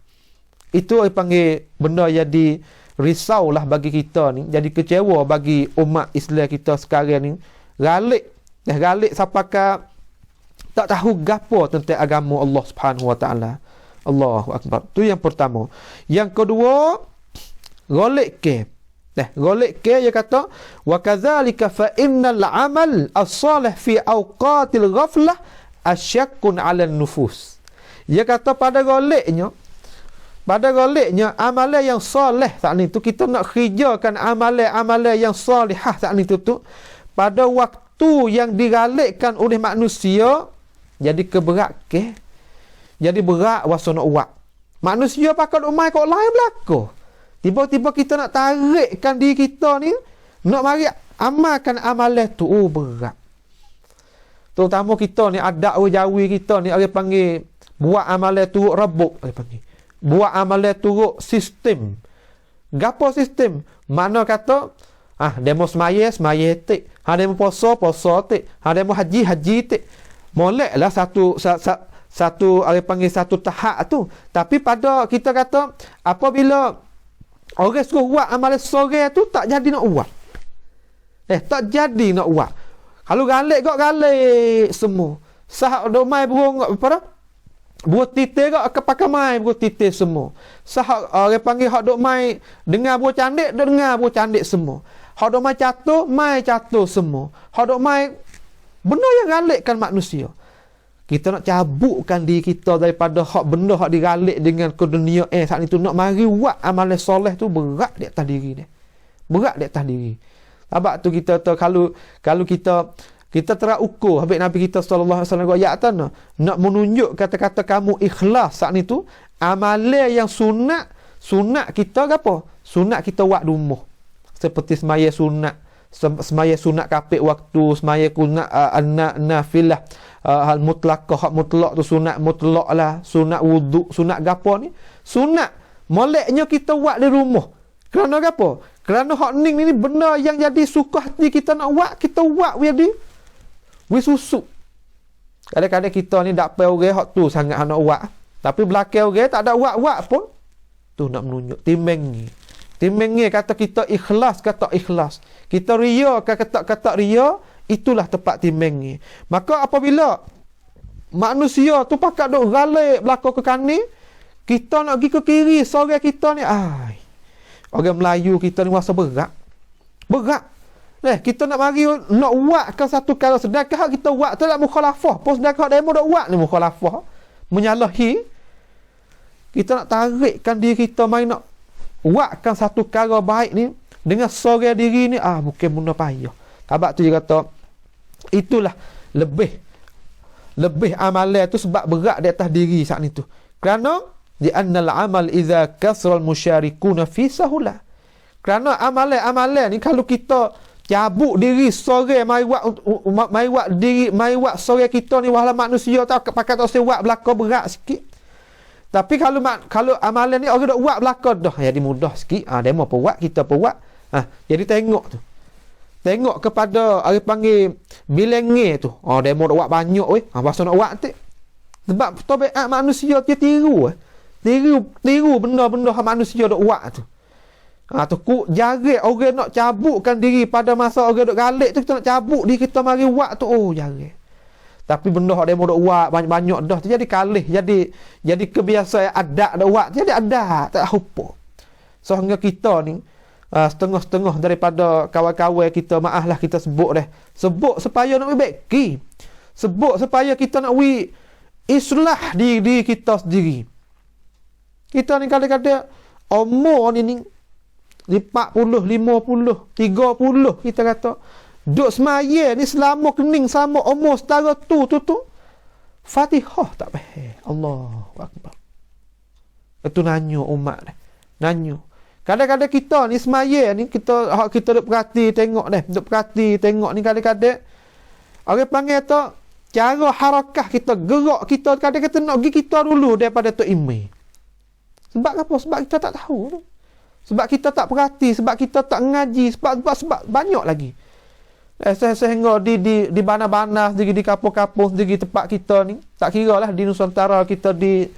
Itu orang panggil benda jadi risau lah bagi kita ni, jadi kecewa bagi umat Islam kita sekarang ni. Galik sampai tak tahu gapo tentang agama Allah Subhanahu wa taala. Allahu akbar. Tu yang pertama. Yang kedua, golek ke. Golek ke dia kata wa kadzalika fa innal amal as-salih fi awqatil ghaflah asyakkun 'ala nufus. Dia kata pada goleknya amalan yang soleh saat ni tu, kita nak kerjakan amalan yang solihah saat ni tu pada waktu yang digalakkan oleh manusia, jadi keberat ke, jadi berat wasa nak buat. Manusia pakai umai kok lain belaka. Tiba-tiba kita nak tarikkan diri kita ni, nak mari amalkan amalan tu, berat. Terutama kita ni, adat orang Jawi kita ni, orang panggil buat amalan turut rebuk, orang panggil. Buat amalan turut sistem. Gapo sistem? Mana kata, demo semaya tik. Demo puasa tik. Demo haji tik. Moleklah satu orang panggil satu tahap tu. Tapi pada kita kata, apabila orang suruh buat amalan sore tu, tak jadi nak buat. Tak jadi nak buat. Kalau galik semua. Sah domai burung apa dah? Buat titik ke pakai mai buat titik semua. Sah orang panggil hak dok mai dengar buat candik, dengar buat candik semua. Hak dok mai jatuh, mai jatuh semua. Hak dok mai benda yang galikkan manusia. Kita nak cabutkan diri kita daripada hak benda hak digalik dengan ke dunia saat itu, nak mari buat amalan soleh tu berat di atas diri dia. Berat di atas diri. Sebab tu kita kalau kita terukur habis Nabi kita sallallahu alaihi wasallam ayat tanah nak menunjuk kata-kata kamu ikhlas saat itu, amalan yang sunat kita apa? Sunat kita buat di rumah. Seperti semaya sunat kapit waktu, semaya kunat nafilah hal mutlaqah, hak mutlak tu sunat mutlak lah, sunat wuduk, sunat gapo ni, sunat moleknya kita buat di rumah. Kerana gapo? Kerana hak ning ni benda yang jadi suka hati kita nak buat, kita buat jadi susu. Kadang-kadang kita ni tak payah orang hak tu sangat nak buat, tapi belakang orang tak ada buat pun tu nak menunjuk timbang kata kita ikhlas, kata ikhlas. Kita ria kata ria, itulah tepat timbang. Maka apabila manusia tu pakat duk galik belakang ke kanan, kita nak pergi ke kiri, sore kita ni orang Melayu kita ni rasa berat. Kita nak mari nak buatkan satu kali, sedangkan hak kita buat tu tak mukhalafah. Pun sedangkan hak demo nak buat ni mukhalafah, menyalahi. Kita nak tarikkan diri kita mai nak buatkan satu cara baik ni dengan sore diri ni, bukan benda payah. Sebab tu dia kata itulah lebih amalan tu sebab berat di atas diri saat itu. Kerana di annal amal idza kasral musyarikuna fi sahulah. Kerana amalan ni kalau kita cabut diri sore mai buat sore kita ni, wahlah manusia tak pakai tak usah buat belaka berat sikit. Tapi kalau amalan ni orang dak buat belaka dah jadi mudah sikit. Demo apa buat, kita apa buat. Jadi tengok kepada orang panggil bilenge tu. Demo dak buat banyak pasal nak buat tu. Sebab tabiat manusia dia tiru benda-benda manusia dak buat tu. Tu jarak orang nak cabutkan diri pada masa orang duk galik tu, kita nak cabut diri kita mari buat tu, jarak. Tapi benda hak demo duk buat banyak-banyak dah tu jadi kalih, jadi kebiasaan adat dak buat, jadi adat tak apa. Sehingga kita ni setengah-setengah daripada kawan-kawan kita, maaflah kita sebut supaya nak baiki, sebut supaya kita nak islah diri kita sendiri. Kita ni kadang-kadang umur ni 40, 50, 30 kita kata duk semaya ni selama kening sama umur setara tu Fatihah tak faham. Allahu akbar. Itu nanyo umat dah. Nanyo. Kadang-kadang kita ni semaya ni kita duk perhati tengok dah. Duk perhati tengok ni kadang-kadang orang panggil tu cara harakah kita, gerak kita kadang-kadang nak pergi kita dulu daripada Tok Imam. Sebab apa? Sebab kita tak tahu. Sebab kita tak perhati, sebab kita tak ngaji, sebab banyak lagi. Sehingga di bana-bana sendiri, di kapung-kapung sendiri tempat kita ni, tak kira lah di Nusantara kita, di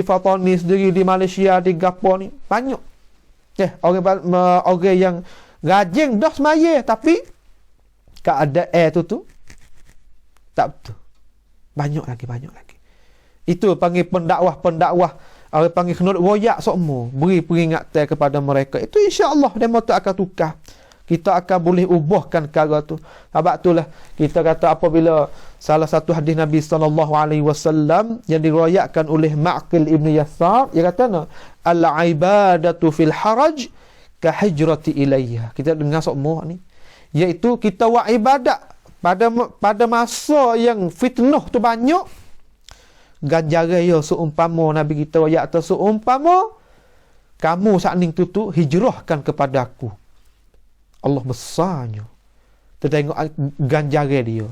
Fatani sendiri, di Malaysia, di Gapo ni, banyak. Orang yang rajin dah semaya, tapi keadaan tu tak betul. Banyak lagi. Itu panggil pendakwah. Orang panggil kena royak semua. Beri peringatan kepada mereka. Itu insya-Allah demo tu akan tukar. Kita akan boleh ubahkan perkara tu. Sebab itulah kita kata apabila salah satu hadis Nabi SAW yang diriwayatkan oleh Ma'qil Ibn Yasar, dia kata al-ibadatu fil haraj ka hijrati ilayha. Kita dengar semua ni. Iaitu kita buat ibadat pada masa yang fitnah tu banyak, ganjaran ya seumpama Nabi kita ayat tu seumpama kamu saat ni tu hijrahkan kepada aku. Allah besarnya. Kita tengok ganjaran dia.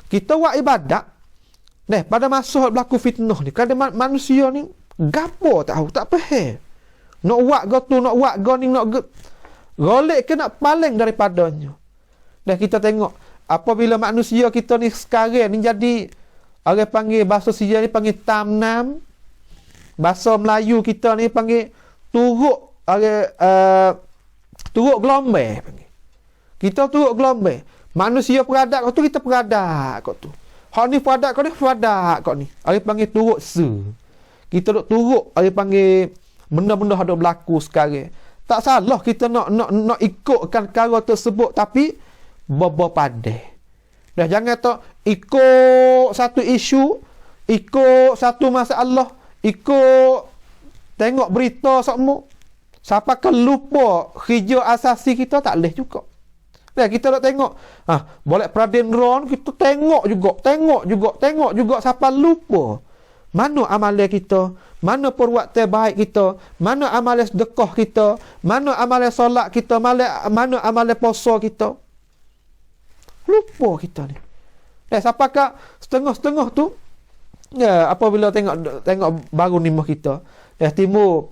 Kita buat ibadat pada masa berlaku fitnah ni. Kadang manusia ni gapo tahu, tak faham. Nak buat go tu, nak buat go ni, nak golek ke nak paling daripadanya. Kita tengok apabila manusia kita ni sekarang ni jadi orang panggil bahasa Sia ni panggil tamnam. Bahasa Melayu kita ni panggil turuk gelombang panggil. Kita turuk gelombang. Manusia peradak kau tu, kita peradak kau tu. Hak ni peradak kau ni, peradak kau ni. Orang panggil turuk se. Kita duk turuk, orang panggil benda-benda ada berlaku sekarang. Tak salah kita nak ikutkan perkara tersebut, tapi berpadai. Dah jangan tak ikut satu isu, ikut satu masalah, ikut tengok berita semua. Siapa ke lupa hijau asasi kita, tak boleh juga. Kita nak tengok boleh Praden Ron, kita tengok juga siapa lupa. Mana amalan kita, mana perbuatan baik kita, mana amalan sedekah kita, mana amalan solat kita, mana amalan puasa kita. Lupa kita ni. Siapakah setengah-setengah tu apabila tengok baru nimah kita timbul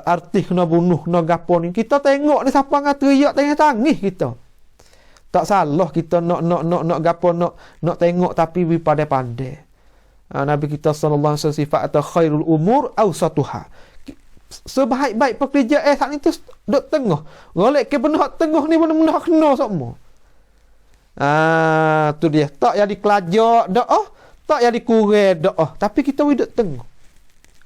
artis kena bunuh, kena gapo ni, kita tengok ni siapa ngah teriak tangis kita. Tak salah kita nak gapo, nak tengok, tapi bi pandai-pandai. Nabi kita sallallahu alaihi wasallam sifat atau khairul umur awsatuha. Sebaik-baik pekerjaan saat ni tu duk tengah. Golek ke benda tengah ni benda kena semua. Tu dia. Tak jadi kelajak dak tak jadi kurang dak tapi kita duk tengah.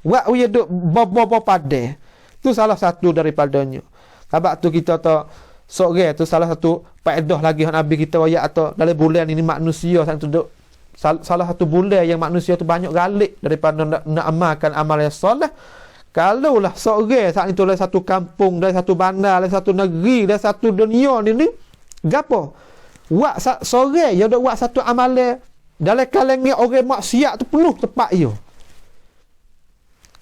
Buat we duk bobo padai. Tu salah satu daripadanya. Sebab tu kita tak sore tu salah satu faedah lagi Nabi kita ayat atau dalam bulan ini manusia satu duk salah satu bulan yang manusia tu banyak galik daripada nak amalkan amal yang soleh. Kalaulah sore saat itu dalam satu kampung, dalam satu bandar, dalam satu negeri, dalam satu dunia ni gapo? Wak sore ya dak wak satu amalan dalam kalangan orang maksiat tu penuh tempat ia.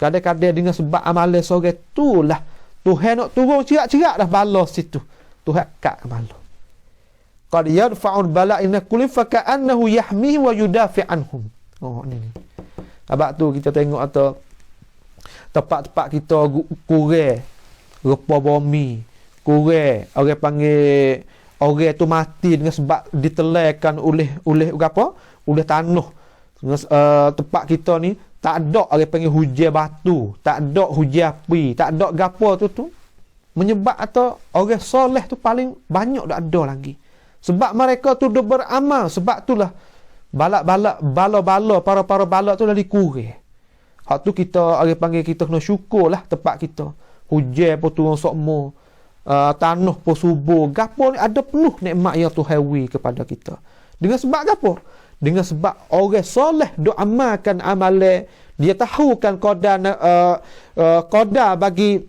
Kadang-kadang dengan sebab amalan sore itulah Tuhan nak turun cerak-cerak dah balas situ. Tuhan kat balas. Qad yarfa'ul bala'ina kulli fa ka'annahu yahmihi wa yudafi' anhum. Ni. Sebab tu kita tengok atau tempat-tempat kita kurang rupa bumi, kurang orang panggil orang tu mati dengan sebab ditelankan oleh apa? Oleh tanah. Tempat kita ni tak ada orang panggil hujan batu, tak ada hujan api, tak ada gapo tu menyebab atau orang soleh tu paling banyak dak ada lagi. Sebab mereka tu dah beramal, sebab itulah bala-bala para bala tu dah dikurang. Hak tu kita orang panggil kita kena syukurlah tempat kita. Hujan pun turun sokmo, tanah pun subur, gapo ni ada penuh nikmat yang Tuhan wi kepada kita. Dengan sebab gapo? Dengan sebab orang soleh duk amalkan amalan, dia tahu kan qada bagi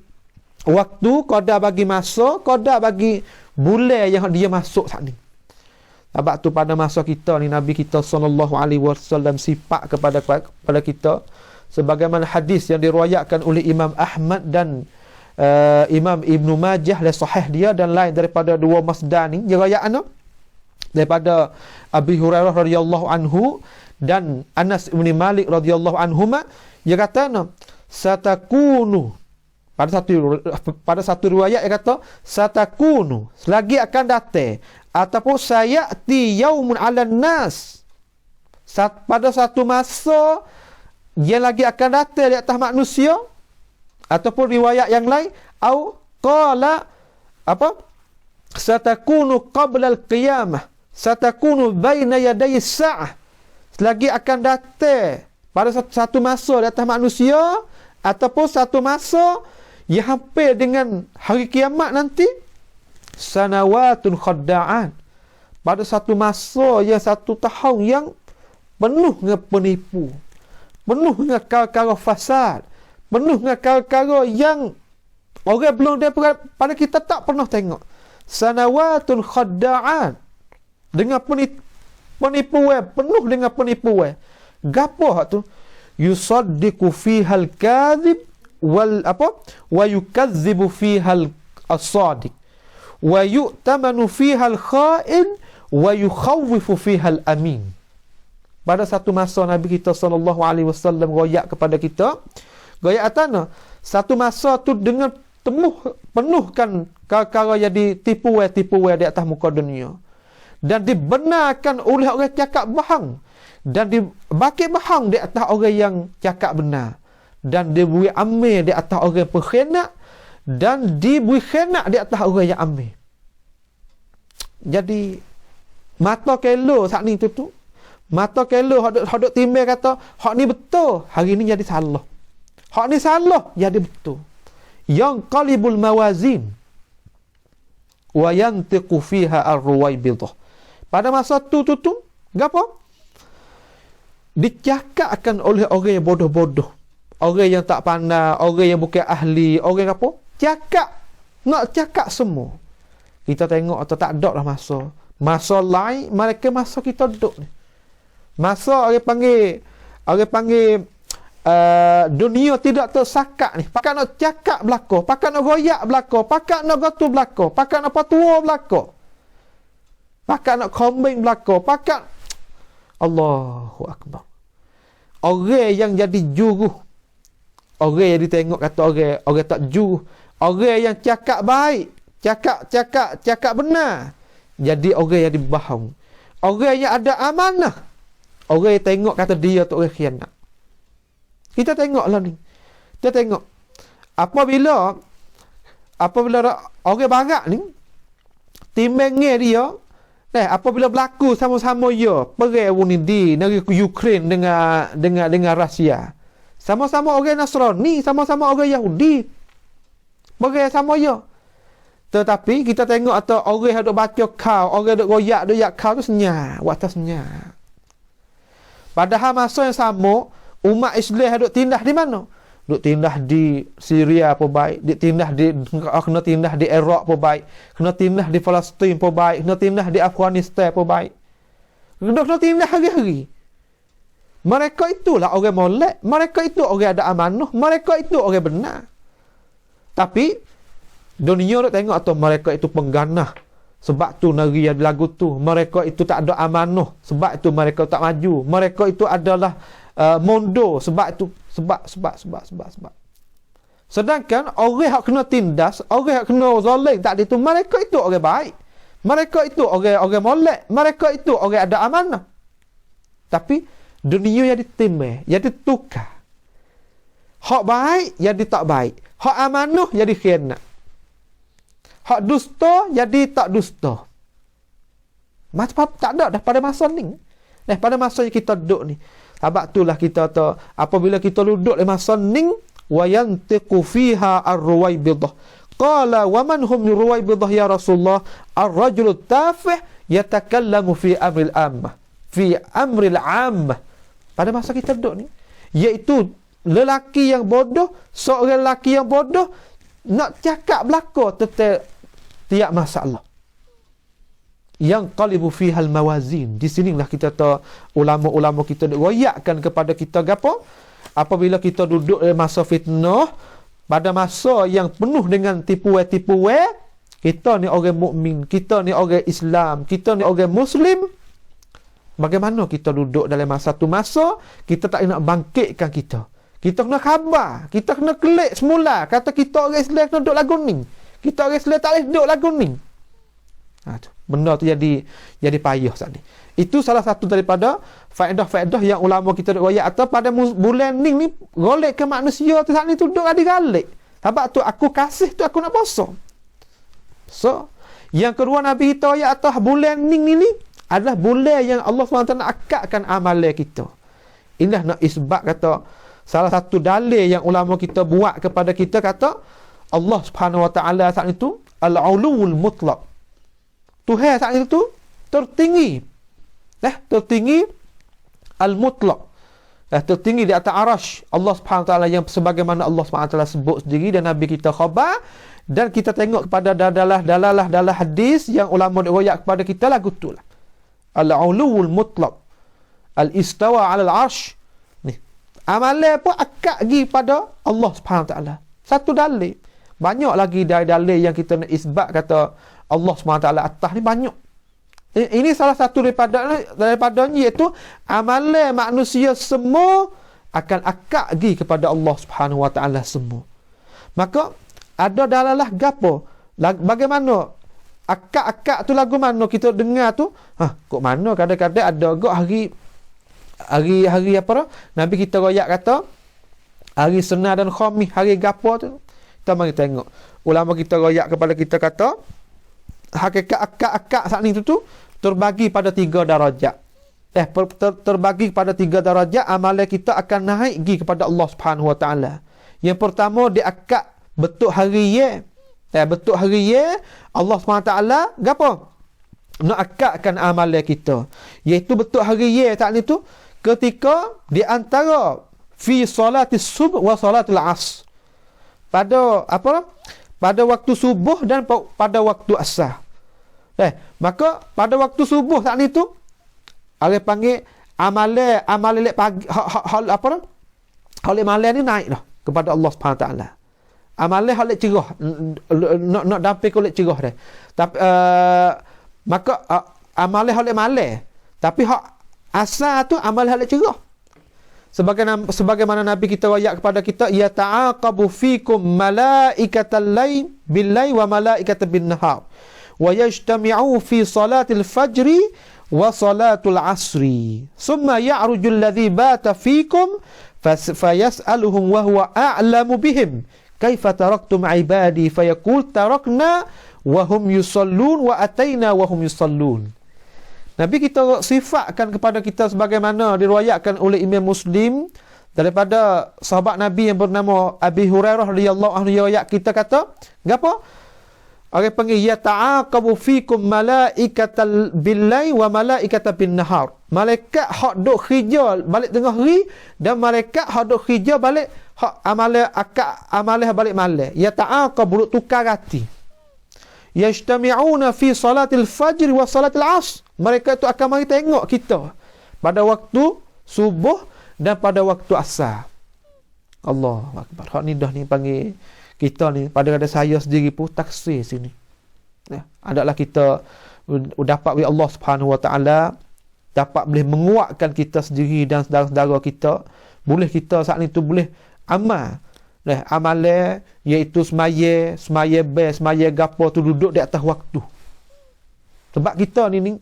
waktu, qada bagi masa, qada bagi bulan yang dia masuk saat ni. Sebab tu pada masa kita ni Nabi kita sallallahu alaihi wasallam sifat kepada kita sebagaimana hadis yang diriwayatkan oleh Imam Ahmad dan Imam Ibn Majah dan sahih dia dan lain daripada dua masdar ni riwayatnya daripada Abi Hurairah radhiyallahu anhu dan Anas bin Malik radhiyallahu anhuma. Dia kata satakunu, pada satu riwayat dia kata satakunu, selagi akan datang ataupun sayati yaumun 'alan nas, pada satu masa yang lagi akan datang di atas manusia. Ataupun riwayat yang lain au qala satakunu qabla al-qiyamah, satakunu baina yaday as-sa'ah, selagi akan datang pada satu masa di atas manusia ataupun satu masa yang hampir dengan hari kiamat nanti, sanawatun khadda'an, pada satu masa yang satu tahun yang penuh dengan penipu, penuh dengan perkara fasad, penuh dengan perkara yang orang belum daripada kita tak pernah tengok. Sanawatun khadda'an, dengan penipuan, penuh dengan penipuan. Gapo hak tu? Yusaddiqu fihal kadhib wa yukazzibu fihal as-sadiq wa yu'tamanu fihal kha'in wa yukhawwifu fihal amin. Pada satu masa Nabi kita sallallahu alaihi wasallam royak kepada kita, royak atana satu masa tu dengan penuhkan perkara yang ditipuan di atas muka dunia, dan dibenarkan oleh orang cakap bohong, dan dibakir bohong di atas orang yang cakap benar, dan diberi amil di atas orang pengkhianat, dan diberi khianat di atas orang yang amil. Jadi mata kelo saat ni tu mata kelo hodok timbang kata hak ni betul, hari ni jadi salah, hak ni salah jadi betul. Yang qalibul mawazin wa yantiqu fiha ar-ruwaybidah. Pada masa tu gapo? Dicakapkan oleh orang yang bodoh-bodoh, orang yang tak pandai, orang yang bukan ahli, orang apa? Nak cakap semua. Kita tengok atau tak ada lah masa lain, mereka masa kita duduk ni. Masa orang panggil dunia tidak tersakat ni, pakat nak cakap belaka, pakat nak goyak belaka, pakat nak gotu belaka, pakat nak patua belaka, pakat nak kombing belaka, pakat Allahu Akbar. Orang yang jadi juru, orang yang ditengok kata orang tak juru, orang yang cakap baik, cakap benar, jadi orang yang dibohong. Orang yang ada amanah, orang yang tengok kata dia tu orang khianat. Kita tengoklah ni. Kita tengok. Apabila orang barat ni timbangnya dia, apabila berlaku sama-sama ya perang ni di negeri Ukraine dengan Rusia. Sama-sama orang Nasrani, sama-sama orang Yahudi. Perang sama ya. Tetapi kita tengok atau orang yang duk baca kau, orang duk goyak kau tu senyap, waktu senyap. Padahal masa yang sama umat Islam duk tindah di mana? Duk tindah di Syria pun baik, kena tindah di Iraq pun baik, kena tindah di Palestin pun baik, kena tindah di Afghanistan pun baik. Kena tindah hari-hari. Mereka itulah orang molek, mereka itu orang ada amanah, mereka itu orang benar. Tapi dunia duk tengok atau mereka itu pengganah. Sebab tu negeri yang lagu tu, mereka itu tak ada amanah, sebab itu mereka tak maju. Mereka itu adalah mondo, sebab itu sebab. Sedangkan orang yang kena tindas, orang yang kena zalim tak itu, mereka itu orang baik, mereka itu orang molek, mereka itu orang ada amanah. Tapi dunia yang ditimbang, yang ditukar, hak baik jadi tak baik, hak amanah jadi khianat, hak dusta jadi tak dusta. Macam tak ada dah pada masa ni. Pada masa yang kita duduk ni. Sebab itulah kita tahu apabila kita duduk di masa ni, wa yantiqu fiha ar-ruwaybidah. Qala wa man hum ruwaybidah ya Rasulullah? Ar-rajulu tafih yatakallamu fi amril ammah. Fi amril ammah. Pada masa kita duduk ni, iaitu lelaki yang bodoh, seorang lelaki yang bodoh nak cakap belaka tentang tiap masalah. yang qalibu fihal mawazin. Di sinilah kita ulama-ulama kita royakkan kepada kita gapo? Apabila kita duduk dalam masa fitnah, pada masa yang penuh dengan tipu-tipu, kita ni orang mukmin, kita ni orang Islam, kita ni orang Muslim. Bagaimana kita duduk dalam masa tu masa kita tak nak bangkitkan kita. Kita kena khabar, kita kena kelik semula. Kata kita orang Islam kena duduk lagu ni. Kita orang Islam tak boleh duduk lagu ni. Benda tu jadi payah saat ni. Itu salah satu daripada faedah-faedah yang ulama kita riwayat atau pada bulan ni golek ke manusia tu saat ni tu duduk ada galak. Sebab tu aku kasih tu aku nak puasa. So, yang kedua Nabi kita ayat atas bulan ni adalah bulan yang Allah SWT nak akadkan amalan kita. Inilah nak isbat kata salah satu dalil yang ulama kita buat kepada kita kata Allah Subhanahu Wa Taala saat itu al-ulul mutlaq. Tuhan saat itu tertinggi. Tertinggi al-mutlaq. Tertinggi di atas arasy Allah Subhanahu Wa Taala yang sebagaimana Allah Subhanahu Wa Taala sebut sendiri dan Nabi kita khabar dan kita tengok kepada dalalah hadis yang ulama riwayat kepada kita lagu tu lah. Al-ulul mutlaq. Al-istawa 'ala al-'arsy. Ni. Amalan pun akad gi pada Allah Subhanahu Wa Taala. Satu dalil. Banyak lagi dari dalil yang kita nak isbat kata Allah SWT atas ni banyak. Ini salah satu daripadanya iaitu amalan manusia semua akan akad gi kepada Allah Subhanahu Wa Taala semua. Maka ada dalalah gapo? Bagaimana akad-akad tu lagu mana kita dengar tu? Kok mana kadang-kadang ada gak hari apa dah? Nabi kita royak kata hari Senin dan Khamis, hari gapo tu? Kita mari tengok. Ulama kita royak kepada kita kata hakikat akad-akad saat ni tu terbagi pada 3 darajat. Terbagi pada 3 darajat amalan kita akan naik gi kepada Allah Subhanahu Wa Taala. Yang pertama dia akad betul hari ye. Betul hari ye Allah Subhanahu Wa Taala gapo? Nak akadkan amalan kita. Iaitu betul hari ye saat ni tu ketika di antara fi salatis subh wa salatul asr. Pada waktu subuh dan pada waktu asar. Maka pada waktu subuh saat ni tu orang panggil amalan lek pagi hal malam ni naik dah kepada Allah Subhanahu Taala. Amalan hal lek cerah nak dapat kau lek cerah dah. Tapi maka amalan hal lek malam tapi hak asar tu amalan hal lek cerah. Sebagaimana Nabi kita wayak kepada kita ya ta'aqabu fikum malaikatal layl bil layl wa malaikatul bin nahar wa yajtami'u fi salatil fajri wa salatul asri summa ya'ruju alladhi bata fikum fayas'aluhum wa huwa a'lamu bihim kaifa taraktum ibadi fayaqul tarakna wa hum yusallun wa ataina wa hum yusallun. Nabi kita sifatkan kepada kita sebagaimana diriwayatkan oleh Imam Muslim daripada sahabat Nabi yang bernama Abi Hurairah radhiyallahu anhu riwayat kita kata, gapo? Orang panggil ya ta'aqabu fikum malaikatal billail wa malaikatal bin nahar. Malaikat hak duk kerja balik tengah hari dan malaikat hak duk kerja balik hak amalan balik malam. Ya ta'aqabu tukar rati. Yajtami'una fi salatil fajr wa salatil asr. Mereka itu akan mari tengok kita pada waktu subuh dan pada waktu asar. Allahu akbar. Hak ni dah ni panggil kita ni pada saya sendiri pun taksir sini. Adalah kita dapat oleh Allah Subhanahu Wa Taala dapat boleh menguatkan kita sendiri dan saudara-saudara kita. Boleh kita saat ni tu boleh amal. Amalan iaitu semaya gapo tu duduk di atas waktu. Sebab kita ni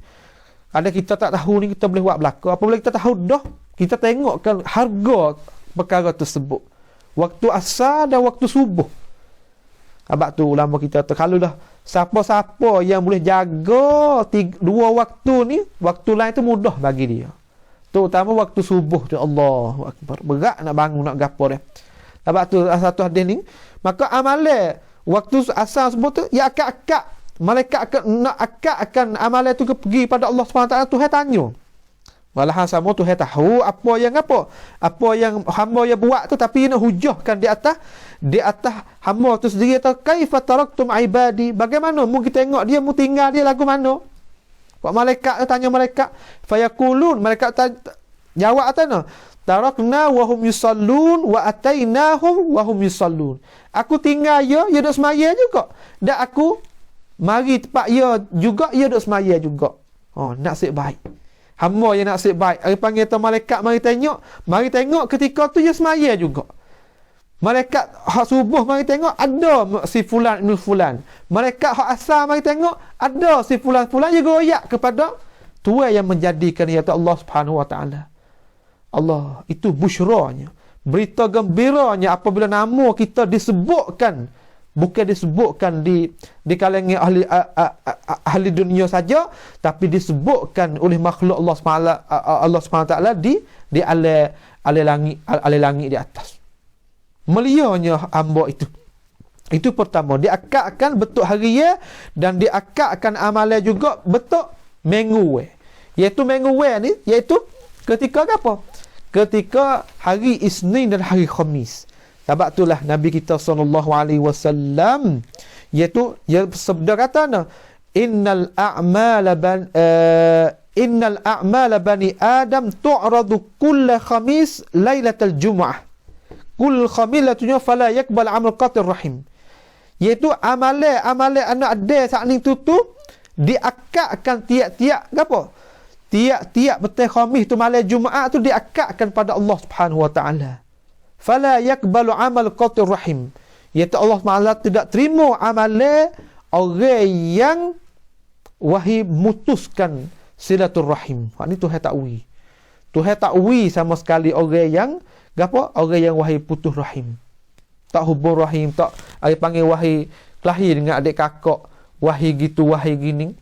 ada kita tak tahu ni kita boleh buat belaka. Apabila kita tahu dah, kita tengokkan harga perkara tersebut. Waktu asar dan waktu subuh. Sebab tu ulama kita kalau dah siapa-siapa yang boleh jaga 2 waktu ni, waktu lain tu mudah bagi dia. Terutama waktu subuh tu Allahu akbar. Berat nak bangun nak gapo dia. Sebab tu satu hadis ni, maka amalan waktu asar subuh tu ya akad-akad malaikat akan amalan tu pergi pada Allah SWT. Tuhan tanya walahan sama Tuhan tahu apa yang hamba yang buat tu, tapi nak hujahkan di atas hamba tu sendiri. Kaifa taraktum ibadi, bagaimana mu kita tengok dia mu tinggal dia lagu mana. Pak malaikat tanya malaikat, fayaqulun, malaikat jawab atana, tarakna wa hum yusallun wa atainahum wa hum yusallun. Aku tinggal ya duk semaya juga. Dan aku mari tempat ya juga, ya duk semaya juga. Oh, nasib baik. Hamba yang nasib baik. Dia panggil tu malaikat, mari tengok ketika tu ya semaya juga. Malaikat hak subuh mari tengok ada si fulan ibn fulan. Malaikat hak asar mari tengok ada si fulan-fulan juga royak kepada tuan yang menjadikan iaitu Allah Subhanahu wa taala. Allah itu busyranya, berita gembiranya apabila nama kita disebutkan, bukan disebutkan di kalangan ahli dunia saja, tapi disebutkan oleh makhluk Allah Subhanahu wa taala di alai langit di atas. Melianya hamba itu. Itu pertama, diakadkan betul hari ya, dan diakadkan amalan juga betul minggu. Iaitu minggu ni iaitu ketika apa? Ketika hari Isnin dan hari Khamis. Sebab itulah Nabi kita sallallahu alaihi wasallam iaitu dia sabda katana, innal a'mala bani Adam tu'radu kull khamis lailatul jumu'ah. Kull khamilatun fala yakbal amal qatir rahim. Iaitu amalan anak ada saat ni tu diakadkan tiap-tiap apa? Tiap-tiap betul Khamis tu malam Jumaat tu diakadkan pada Allah Subhanahu wa taala. Fala yakbalu amal qatir rahim. Iaitu Allah Taala tidak terima amalan orang yang wahai mutuskan silaturrahim. Hak ni Tuhan takwi. Tuhan takwi sama sekali orang yang gapo? Orang yang wahai putus rahim. Tak hubung rahim, tak ai panggil wahai kelahi dengan adik kakak, wahai gitu, wahai gini.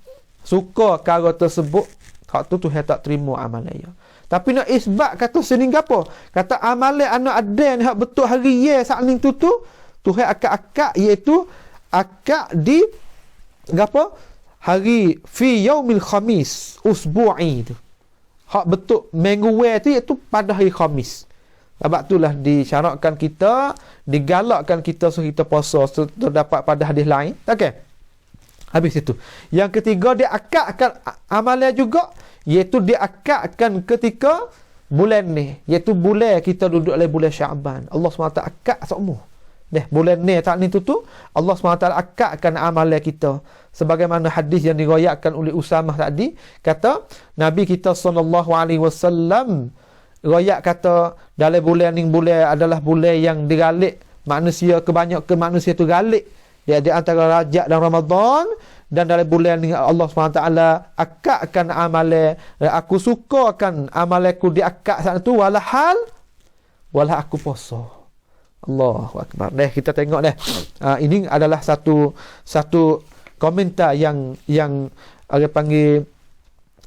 Suka perkara tersebut, hak tu Tuhan tak terima amalan dia. Tapi nak isbat kata sini gapo? Kata amalan anak ada yang hak betul hari ye saat ni tu Tuhan akak-akak iaitu akak di gapo? Hari fi yaumil khamis usbu'i tu. Hak betul minggu tu iaitu pada hari Khamis. Sebab itulah disyaratkan kita, digalakkan kita suruh kita puasa terdapat pada hadis lain. Okey. Habis itu. Yang ketiga dia akadkan amalan juga, iaitu dia akadkan ketika bulan ni, iaitu bulan kita duduk dalam bulan Syaban. Allah SWT akad semua. Bulan ni tak ni tu Allah SWT akadkan amalan kita. Sebagaimana hadis yang diriwayatkan oleh Usamah tadi, kata Nabi kita SAW royak kata dalam bulan ni bulan adalah bulan yang digalik manusia, kebanyakan manusia tu galik di antara Rajab dan Ramadan, dan dalam bulan ni Allah SWT akadkan amalan. Aku sukakan amalanku diakad saat tu walah aku puasa. Allahu akbar. Kita tengok ini adalah satu komentar yang orang panggil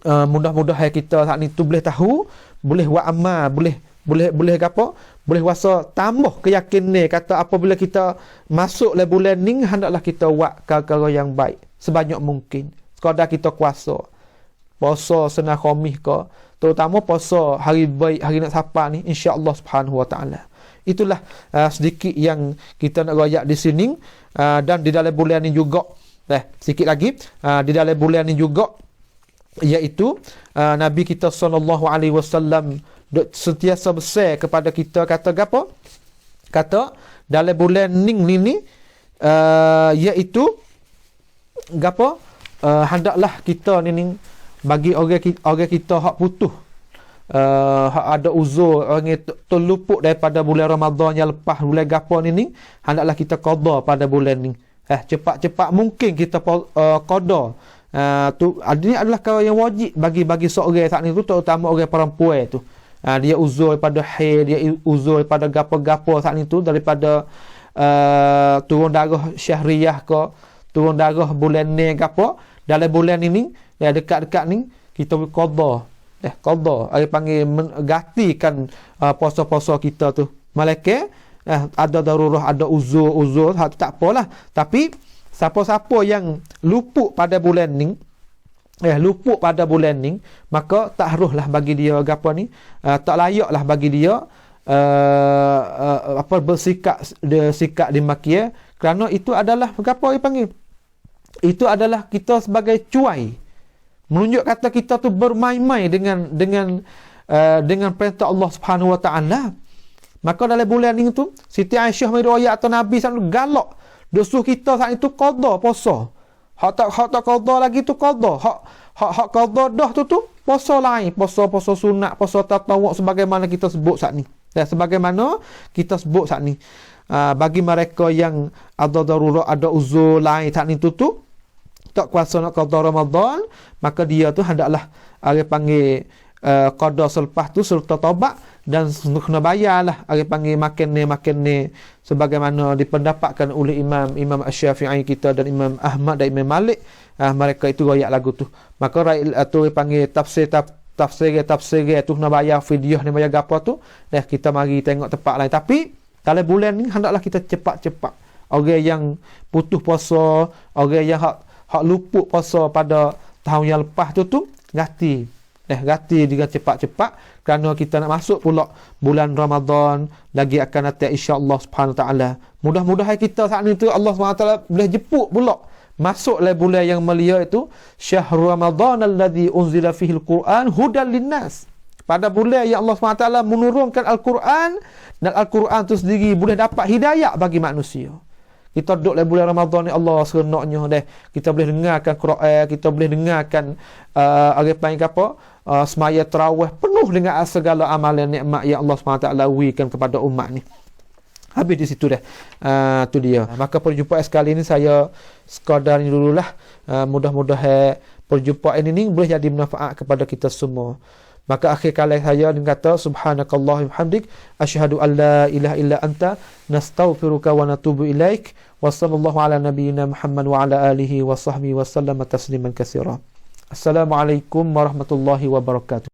mudah-mudahan kita saat ni tu boleh tahu, boleh buat amal, boleh apa? Boleh wasa tambah keyakinan kata apabila kita masuk le bulan ni hendaklah kita buat perkara yang baik sebanyak mungkin. Sekadar kita kuasa. Puasa sunah Khamis ke, terutama puasa hari baik, hari nak sapa ni insya-Allah Subhanahu wa taala. Itulah sedikit yang kita nak royak di sini, dan di dalam bulan ni juga sedikit lagi di dalam bulan ni juga iaitu Nabi kita sallallahu alaihi wasallam sentiasa besar kepada kita kata gapo? Kata dalam bulan ni iaitu gapo? Hendaklah kita ni bagi orang kita hak putus, hak ada uzur, orang terluput daripada bulan Ramadan yang lepas, bulan gapo ni hendaklah kita qada pada bulan ni. Cepat-cepat mungkin kita qada. Ini adalah perkara yang wajib bagi seorang saat ni tu, terutama orang perempuan tu. Dia uzur daripada haid, dia uzur daripada gapo-gapo saat ni tu, daripada turun darah syahriah ke, turun darah bulan ni gapo. Dalam bulan ini dekat-dekat ni kita qada. Qada dia panggil menggantikan puasa-puasa kita tu. Malaikat ada darurah, ada uzur tak apalah. Tapi siapa-siapa yang luput pada bulan ni, maka tak haruslah bagi dia gapo ni, tak layaklah bagi dia bersikap di makia, kerana itu adalah gapo dia panggil, itu adalah kita sebagai cuai menunjuk kata kita tu bermain-main dengan perintah Allah Subhanahu wa taala. Maka dalam bulan ni tu Siti Aisyah meriwayat atau Nabi sallallahu galak dosa kita saat itu qada puasa. Hak tak qada lagi tu qada. Hak qada dah tu puasa lain, puasa sunat, puasa tatawuk sebagaimana kita sebut saat ni. Dan sebagaimana kita sebut saat ni. Bagi mereka yang ada darurat, ada uzur lain saat ni tu tak kuasa nak qada Ramadan, maka dia tu hendaklah panggil qada selepas tu serta taubat dan kena bayarlah panggil makan ni sebagaimana dipendapatkan oleh Imam Asy-Syafi'i kita dan Imam Ahmad dan Imam Malik. Mereka itu royak lagu tu. Maka tu panggil tafsir tu kena bayar fidyah ni, bayar gapo tu. Dah kita mari tengok tempat lain. Tapi kalau bulan ni hendaklah kita cepat-cepat. Orang yang putus puasa, orang yang hak luput puasa pada tahun yang lepas tu ganti dengan cepat-cepat, kerana kita nak masuk pula bulan Ramadan lagi akan datang insya-Allah Subhanahu taala. Mudah-mudahan kita saat ni tu Allah Subhanahu taala boleh jemput pula masuklah bulan yang mulia itu, Syahrul Ramadan alladzi unzila fihi al-Quran hudan linnas. Pada bulan yang Allah SWT menurunkan Al-Quran, dan Al-Quran itu sendiri boleh dapat hidayah bagi manusia. Kita duduk dalam bulan Ramadan ni, Allah seronoknya dah. Kita boleh dengarkan Quran, kita boleh dengarkan semaya tarawih penuh dengan segala amalan nikmat yang Allah SWT berikan kepada umat ni. Habis di situ dah. Tu dia. Maka perjumpaan sekali ini saya sekadar ini dululah. Mudah-mudahan perjumpaan ini boleh jadi manfaat kepada kita semua. Maka akhir kali saya dengan kata subhanakallah bihamdik asyhadu an la ilaha illa anta nastaghfiruka wa natubu ilaik wa sallallahu ala nabiyyina Muhammad wa ala alihi wa sahbihi wa sallama tasliman katsira. Assalamualaikum warahmatullahi wabarakatuh.